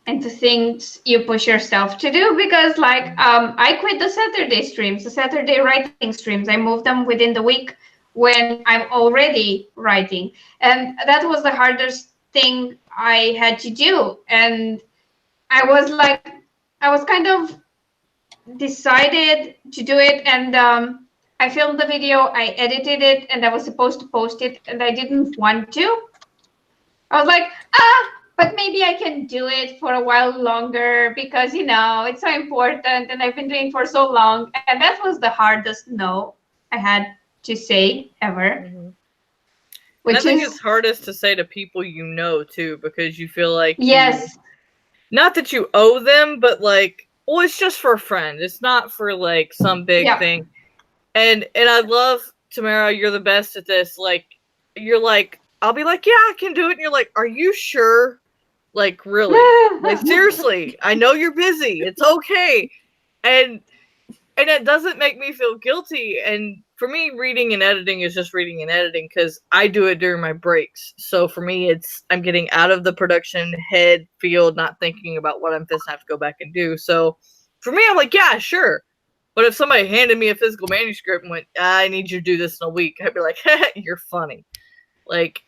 and to things you push yourself to do. Because like, I quit the Saturday streams, the Saturday writing streams. I moved them within the week when I'm already writing. And that was the hardest thing I had to do. And I was kind of decided to do it. And I filmed the video, I edited it, and I was supposed to post it, and I didn't want to. I was like, but maybe I can do it for a while longer because, it's so important and I've been doing it for so long. And that was the hardest no I had to say ever. Mm-hmm. Which I think it's hardest to say to people too, because you feel like yes, not that you owe them, but like, well, it's just for a friend. It's not for like some big thing. And I love, Tamara, you're the best at this. Like, you're like, I'll be like, yeah, I can do it. And you're like, are you sure? Like, really? Like, seriously, I know you're busy. It's okay. And it doesn't make me feel guilty. And for me, reading and editing is just reading and editing because I do it during my breaks. So for me, I'm getting out of the production head field, not thinking about what I'm going to have to go back and do. So for me, I'm like, yeah, sure. But if somebody handed me a physical manuscript and went, I need you to do this in a week, I'd be like, you're funny. Like,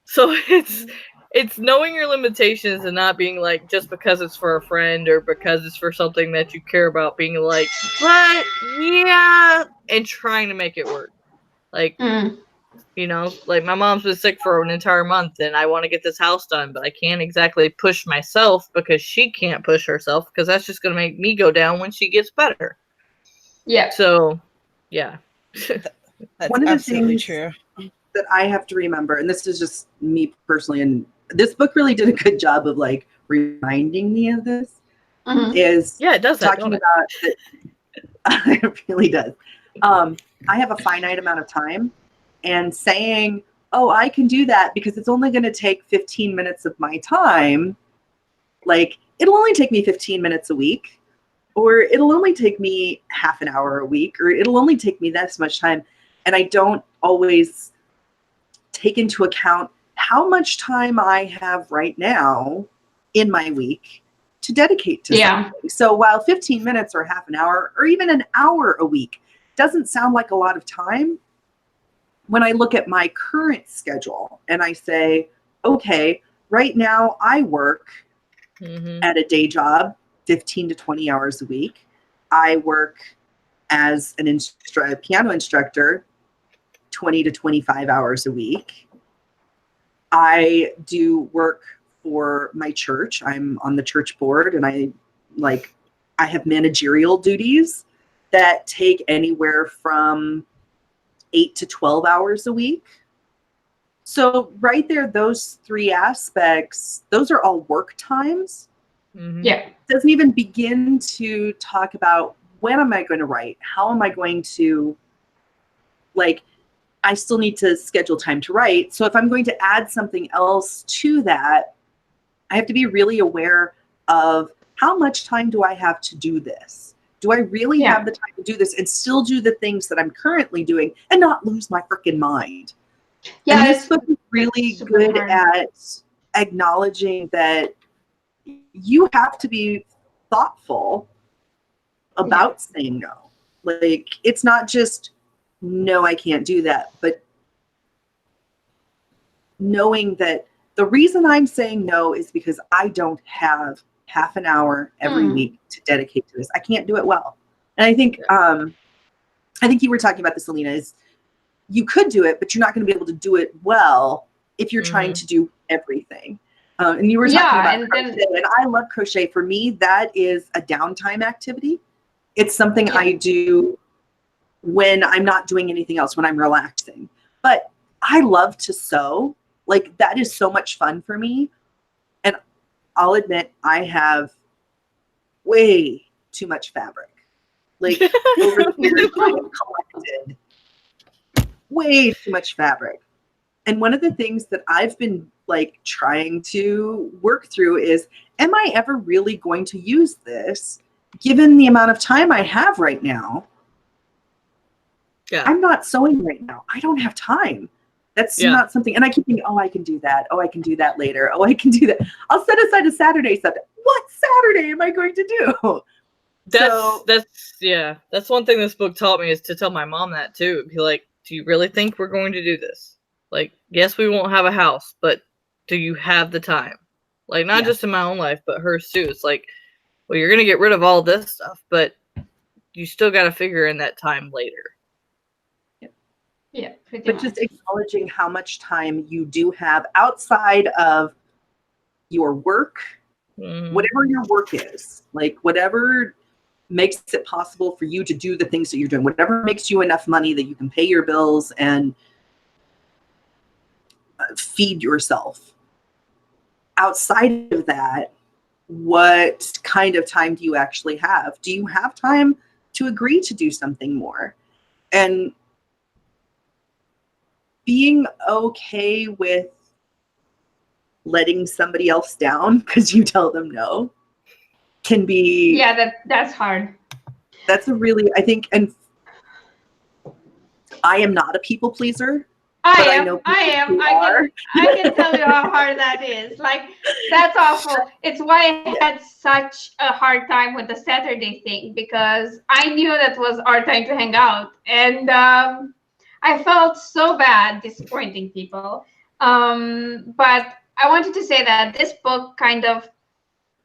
so it's knowing your limitations and not being like, just because it's for a friend or because it's for something that you care about, being like, but yeah, and trying to make it work. Like, like my mom's been sick for an entire month and I want to get this house done, but I can't exactly push myself because she can't push herself because that's just going to make me go down when she gets better. Yeah. So, yeah. That's one of the absolutely things true. that I have to remember, and this is just me personally, and this book really did a good job of like reminding me of this, is it does that, talking about it really does. I have a finite amount of time, and saying, oh, I can do that because it's only going to take 15 minutes of my time. Like, it'll only take me 15 minutes a week, or it'll only take me half an hour a week, or it'll only take me this much time. And I don't always take into account how much time I have right now in my week to dedicate to something. So while 15 minutes or half an hour or even an hour a week doesn't sound like a lot of time, when I look at my current schedule and I say, okay, right now I work at a day job 15 to 20 hours a week. I work as an piano instructor 20 to 25 hours a week. I do work for my church. I'm on the church board, and I have managerial duties that take anywhere from 8 to 12 hours a week. So right there, those three aspects, those are all work times. Yeah. Doesn't even begin to talk about when am I going to write? How am I going to, I still need to schedule time to write. So if I'm going to add something else to that, I have to be really aware of how much time do I have to do this? Do I really have the time to do this and still do the things that I'm currently doing and not lose my freaking mind? Yeah, and this book is really good at acknowledging that you have to be thoughtful about saying no. Like, it's not just, no, I can't do that, but knowing that the reason I'm saying no is because I don't have half an hour every week to dedicate to this. I can't do it well. And I think you were talking about this, Alina, is you could do it, but you're not going to be able to do it well if you're trying to do everything. And you were talking about crochet, and I love crochet. For me, that is a downtime activity. It's something I do when I'm not doing anything else, when I'm relaxing. But I love to sew. Like, that is so much fun for me. And I'll admit, I have way too much fabric. Like, over the years, I have collected way too much fabric. And one of the things that I've been trying to work through is, am I ever really going to use this given the amount of time I have right now? I'm not sewing right now. I don't have time. That's not something. And I keep thinking, oh, I can do that. Oh, I can do that later. Oh, I can do that. I'll set aside a Saturday something. What Saturday am I going to do? That's one thing this book taught me, is to tell my mom that too. Be like, do you really think we're going to do this? Like, yes, we won't have a house, but do you have the time? Like, not just in my own life, but hers too. It's like, well, you're going to get rid of all this stuff, but you still got to figure in that time later. Yeah, but just acknowledging how much time you do have outside of your work, whatever your work is, like whatever makes it possible for you to do the things that you're doing, whatever makes you enough money that you can pay your bills and feed yourself. Outside of that, what kind of time do you actually have? Do you have time to agree to do something more? And being okay with letting somebody else down because you tell them no can be... Yeah, that's hard. That's a really, I think, and I am not a people pleaser. I am. I can tell you how hard that is. Like, that's awful. It's why I had such a hard time with the Saturday thing, because I knew that was our time to hang out. And I felt so bad disappointing people. But I wanted to say that this book kind of,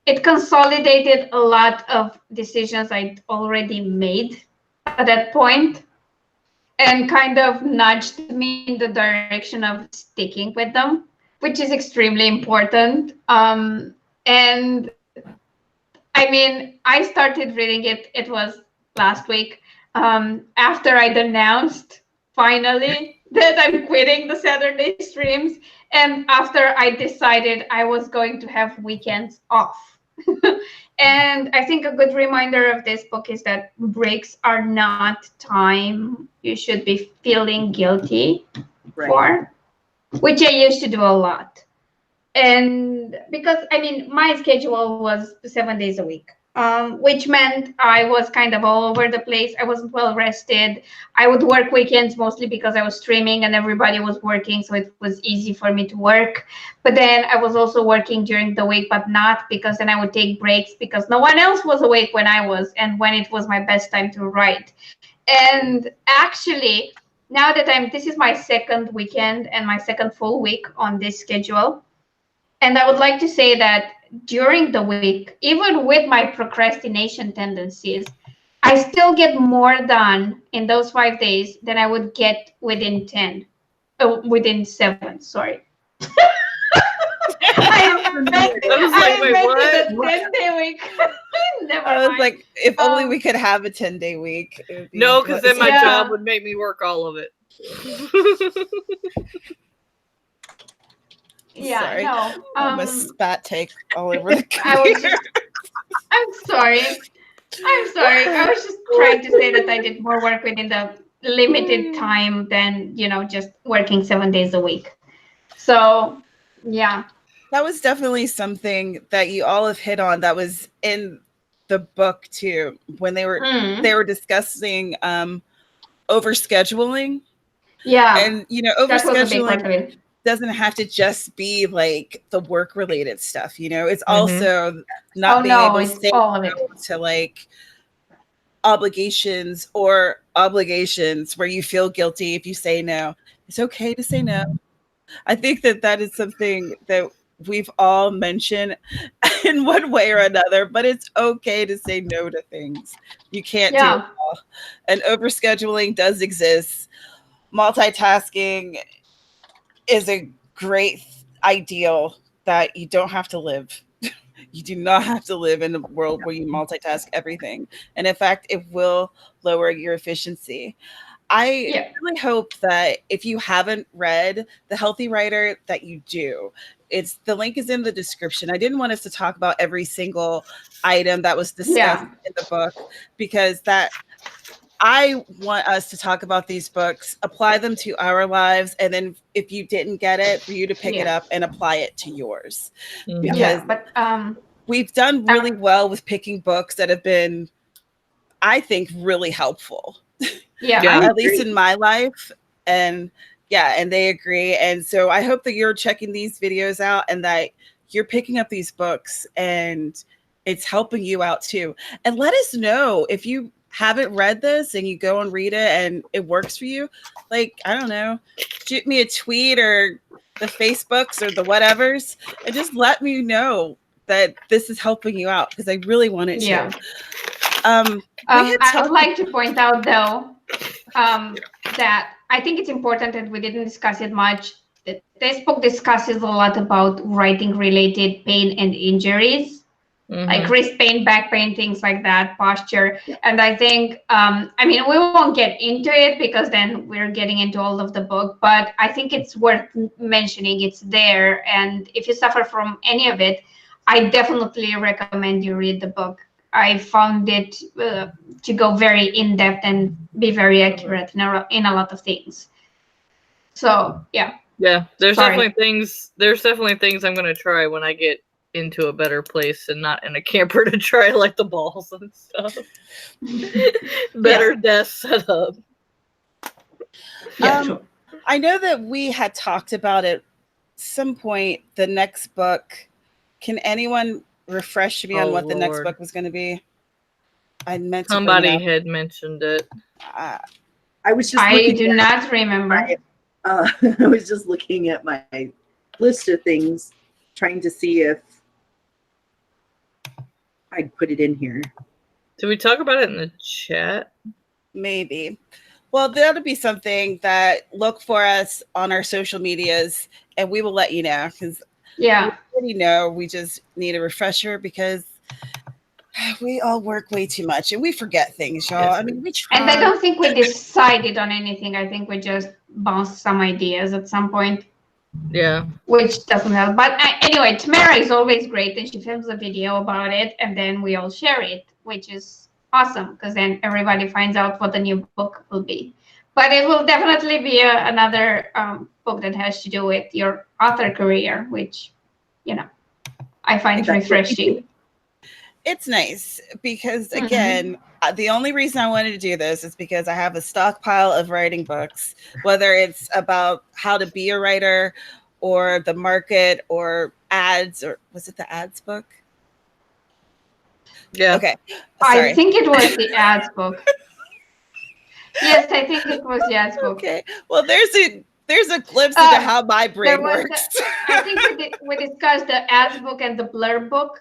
it consolidated a lot of decisions I'd already made at that point, and kind of nudged me in the direction of sticking with them, which is extremely important. And I mean, I started reading it, it was last week, after I'd announced finally that I'm quitting the Saturday streams, and after I decided I was going to have weekends off. And I think a good reminder of this book is that breaks are not time you should be feeling guilty for, which I used to do a lot. And because, I mean, my schedule was 7 days a week, which meant I was kind of all over the place. I wasn't well rested. I would work weekends mostly because I was streaming and everybody was working, so it was easy for me to work. But then I was also working during the week, but not, because then I would take breaks because no one else was awake when I was, and when it was my best time to write. And actually, now that this is my second weekend and my second full week on this schedule, and I would like to say that during the week, even with my procrastination tendencies, I still get more done in those 5 days than I would get within 7, sorry. I invented a 10-day week. Never I was mind. like, if only we could have a 10-day week. No, because then my job would make me work all of it. Yeah, sorry. no. A spat take all over the computer. I'm sorry. I was just trying to say that I did more work within the limited time than, just working 7 days a week. So, yeah. That was definitely something that you all have hit on that was in the book too, when they were discussing overscheduling. Yeah. And overscheduling doesn't have to just be like the work related stuff, it's also not being able to say no to like obligations where you feel guilty if you say no. It's okay to say no. I think that is something that we've all mentioned in one way or another, but it's okay to say no to things. You can't do it all. And overscheduling does exist. Multitasking is a great ideal that you don't have to live. You do not have to live in a world where you multitask everything. And in fact, it will lower your efficiency. I really hope that if you haven't read The Healthy Writer, that you do. The link is in the description. I didn't want us to talk about every single item that was discussed in the book, because I want us to talk about these books, apply them to our lives, and then if you didn't get it, for you to pick it up and apply it to yours. Because we've done really well with picking books that have been, I think, really helpful. At least in my life. And they agree. And so I hope that you're checking these videos out and that you're picking up these books and it's helping you out too. And let us know if you haven't read this and you go and read it and it works for you, like, I don't know, shoot me a tweet or the Facebooks or the whatevers and just let me know that this is helping you out, because I really want it to. Yeah. We had I would talked- like to point out, though, that I think it's important, and we didn't discuss it much, that this book discusses a lot about writing-related pain and injuries, like wrist pain, back pain, things like that, posture. And I think, I mean, we won't get into it because then we're getting into all of the book, but I think it's worth mentioning. It's there. And if you suffer from any of it, I definitely recommend you read the book. I found it to go very in depth and be very accurate in a lot of things. So yeah. Yeah, there's Sorry. definitely things I'm gonna try when I get into a better place and not in a camper to try, like the balls and stuff. Better desk setup. Yeah, sure. I know that we had talked about at some point the next book. Can anyone refresh me on what the next book was going to be? I meant to somebody had mentioned it. I was just. I do not remember. I was just looking at my list of things, trying to see if I'd put it in here. Did we talk about it in the chat? Maybe. Well, that'll be something that look for us on our social medias, and we will let you know, because we already know. We just need a refresher because we all work way too much and we forget things, y'all. Yes. I mean, we try. And I don't think we decided on anything. I think we just bounced some ideas at some point. Yeah. Which doesn't help. But anyway, Tamara is always great, and she films a video about it, and then we all share it, which is awesome, because then everybody finds out what the new book will be. But it will definitely be another book that has to do with your author career, which, you know, I find refreshing. It's nice because, again, the only reason I wanted to do this is because I have a stockpile of writing books, whether it's about how to be a writer or the market or ads, or was it the ads book? Yeah. Okay. Sorry. I think it was the ads book. Yes, I think it was the ads book. Okay. Well, there's a glimpse into how my brain works. I think we discussed the ads book and the blur book.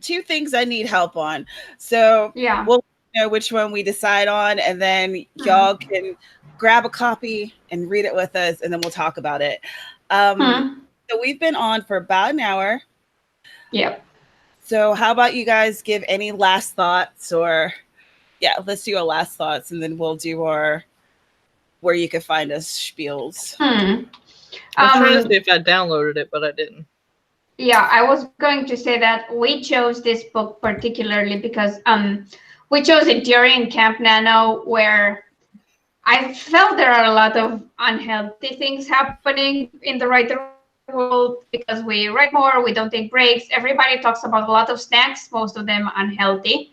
Two things I need help on. So yeah, we'll know which one we decide on, and then y'all can grab a copy and read it with us, and then we'll talk about it. So we've been on for about an hour. Yep. So how about you guys give any last thoughts, or let's do our last thoughts, and then we'll do our where you can find us spiels. I'm trying to see if I downloaded it, but I didn't. Yeah, I was going to say that we chose this book particularly because we chose it during Camp Nano, where I felt there are a lot of unhealthy things happening in the writer world because we write more, we don't take breaks. Everybody talks about a lot of snacks, most of them unhealthy,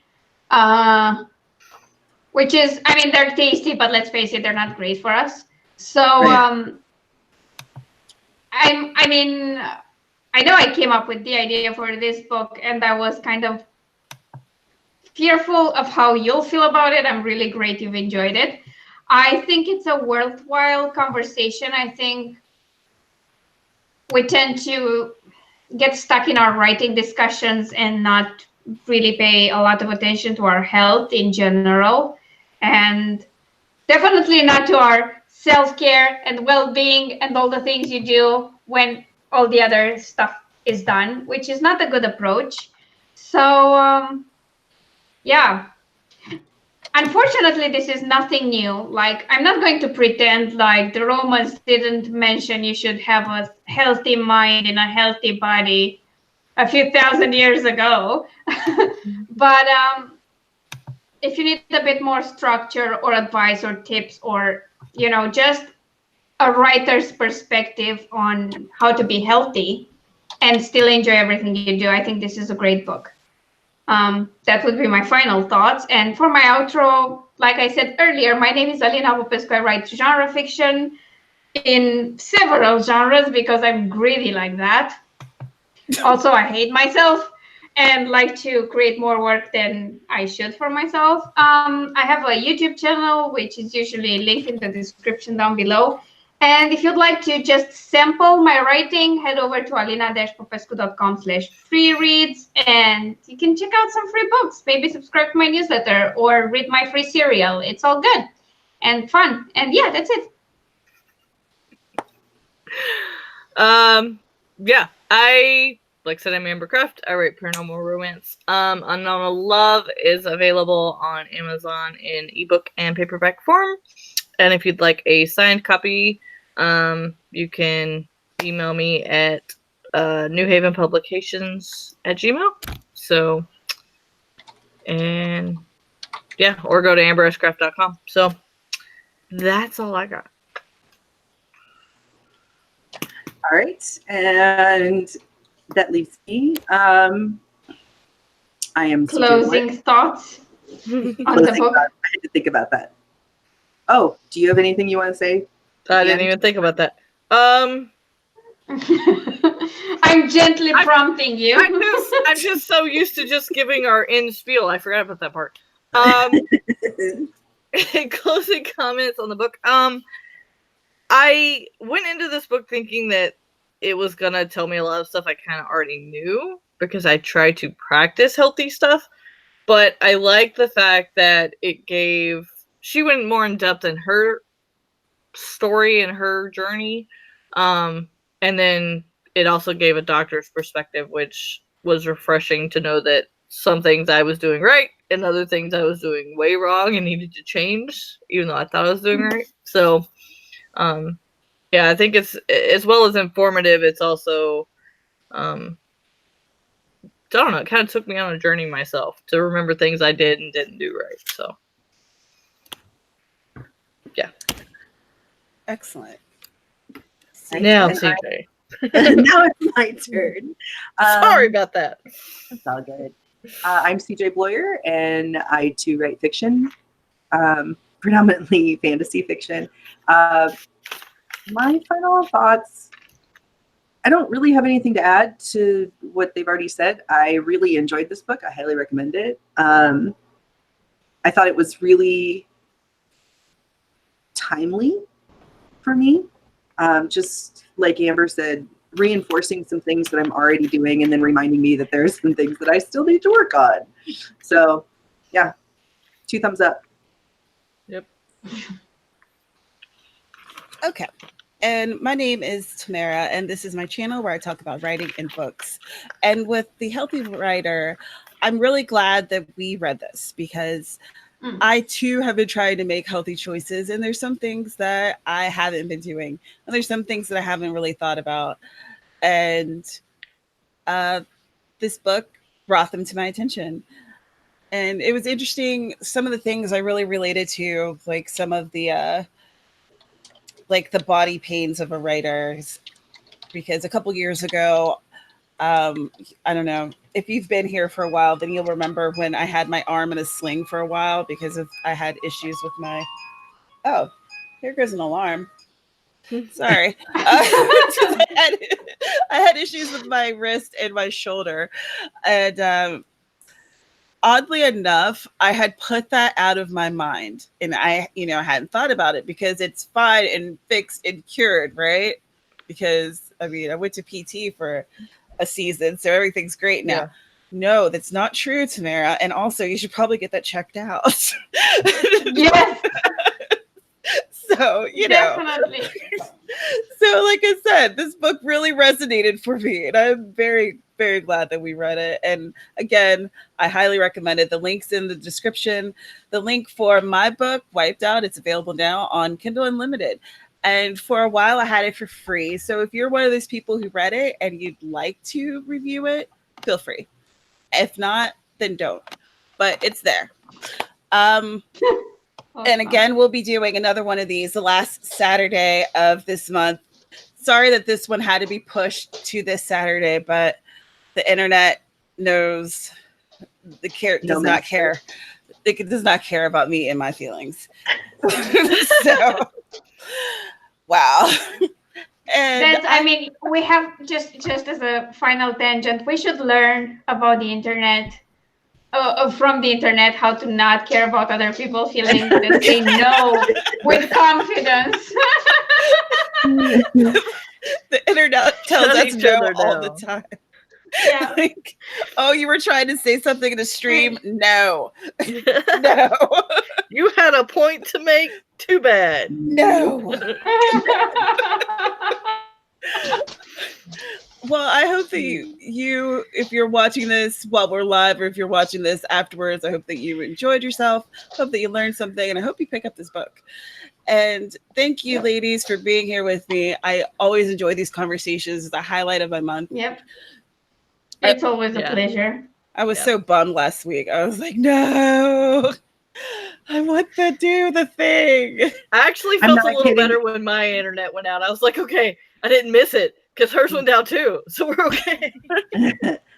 which is, I mean, they're tasty, but let's face it, they're not great for us. So I know I came up with the idea for this book, and I was kind of fearful of how you'll feel about it. I'm really great you've enjoyed it. I think it's a worthwhile conversation. I think we tend to get stuck in our writing discussions and not really pay a lot of attention to our health in general, and definitely not to our self-care and well-being and all the things you do when all the other stuff is done, which is not a good approach. So unfortunately, this is nothing new. Like, I'm not going to pretend like the Romans didn't mention you should have a healthy mind and a healthy body a few thousand years ago. But if you need a bit more structure or advice or tips, or, you know, just a writer's perspective on how to be healthy and still enjoy everything you do, I think this is a great book. That would be my final thoughts. And for my outro, like I said earlier, my name is Alina Popescu. I write genre fiction in several genres because I'm greedy like that. Also, I hate myself. and like to create more work than I should for myself. I have a YouTube channel, which is usually linked in the description down below. And if you'd like to just sample my writing, head over to alina-popescu.com/free reads, and you can check out some free books. Maybe subscribe to my newsletter or read my free serial. It's all good and fun. And yeah, that's it. Yeah, like I said, I'm Amber Craft. I write paranormal romance. Unknown Love is available on Amazon in ebook and paperback form. And if you'd like a signed copy, you can email me at newhavenpublications@gmail. So, and yeah, or go to ambershcraft.com. So that's all I got. All right, and that leaves me. I am Closing thoughts on the book. I had to think about that. Oh, do you have anything you want to say? I didn't even think about that. I'm gently prompting you. I'm just so used to just giving our end spiel. I forgot about that part. Closing comments on the book. I went into this book thinking that it was gonna tell me a lot of stuff I kind of already knew because I tried to practice healthy stuff. But I like the fact that she went more in depth in her story and her journey. And then it also gave a doctor's perspective, which was refreshing to know that some things I was doing right and other things I was doing way wrong and needed to change, even though I thought I was doing right. So, yeah, I think it's, as well as informative, it's also, I don't know, it kind of took me on a journey myself to remember things I did and didn't do right. So, yeah. Excellent. Now, CJ. Now it's my turn. Sorry about that. It's all good. I'm CJ Bloyer, and I too write fiction, predominantly fantasy fiction. My final thoughts, I don't really have anything to add to what they've already said. I really enjoyed this book. I highly recommend it. I thought it was really timely for me. Just like Amber said, reinforcing some things that I'm already doing and then reminding me that there's some things that I still need to work on. So yeah, 2 thumbs up. Yep. Okay. And my name is Tamara, and this is my channel where I talk about writing and books. And with The Healthy Writer, I'm really glad that we read this because I too have been trying to make healthy choices, and there's some things that I haven't been doing, and there's some things that I haven't really thought about. And this book brought them to my attention. And it was interesting. Some of the things I really related to, like some of the body pains of a writer, because a couple years ago, I don't know if you've been here for a while, then you'll remember when I had my arm in a sling for a while because I had issues with my, oh, here goes an alarm. Sorry. I had issues with my wrist and my shoulder. And oddly enough, I had put that out of my mind, and I hadn't thought about it because it's fine and fixed and cured, right? Because I went to PT for a season, so everything's great now. Yeah. No, that's not true, Tamara. And also, you should probably get that checked out. Yes. So, Definitely. So like I said, this book really resonated for me, and I'm very, very glad that we read it. And again, I highly recommend it. The link's in the description. The link for my book, Wiped Out, it's available now on Kindle Unlimited. And for a while, I had it for free. So if you're one of those people who read it and you'd like to review it, feel free. If not, then don't. But it's there. And again, we'll be doing another one of these the last Saturday of this month. Sorry that this one had to be pushed to this Saturday, but the internet knows does not care. It does not care about me and my feelings. So, wow. And I mean, we have just as a final tangent, we should learn about the internet, from the internet, how to not care about other people feeling that they know with confidence. the internet tells Shut us each no other all the down. time. Yeah. Like, oh, you were trying to say something in a stream? No. No. You had a point to make? Too bad. No. Well, I hope that you, if you're watching this while we're live, or if you're watching this afterwards, I hope that you enjoyed yourself. Hope that you learned something, and I hope you pick up this book. And thank you, ladies, for being here with me. I always enjoy these conversations. It's the highlight of my month. Yep. It's always a pleasure. I was so bummed last week. I was like, no, I want to do the thing. I actually felt a little better when my internet went out. I was like, okay, I didn't miss it because hers went down too. So we're okay.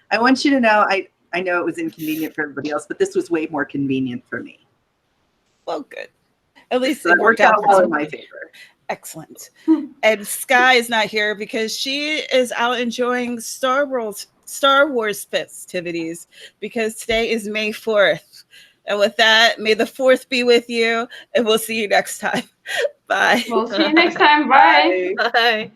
I want you to know, I know it was inconvenient for everybody else, but this was way more convenient for me. Well, good. At least So it worked out well in my favor. Excellent. And Sky is not here because she is out enjoying Star Wars festivities, because today is May 4th. And with that, may the 4th be with you, and we'll see you next time. Bye. We'll see you next time. Bye. Bye.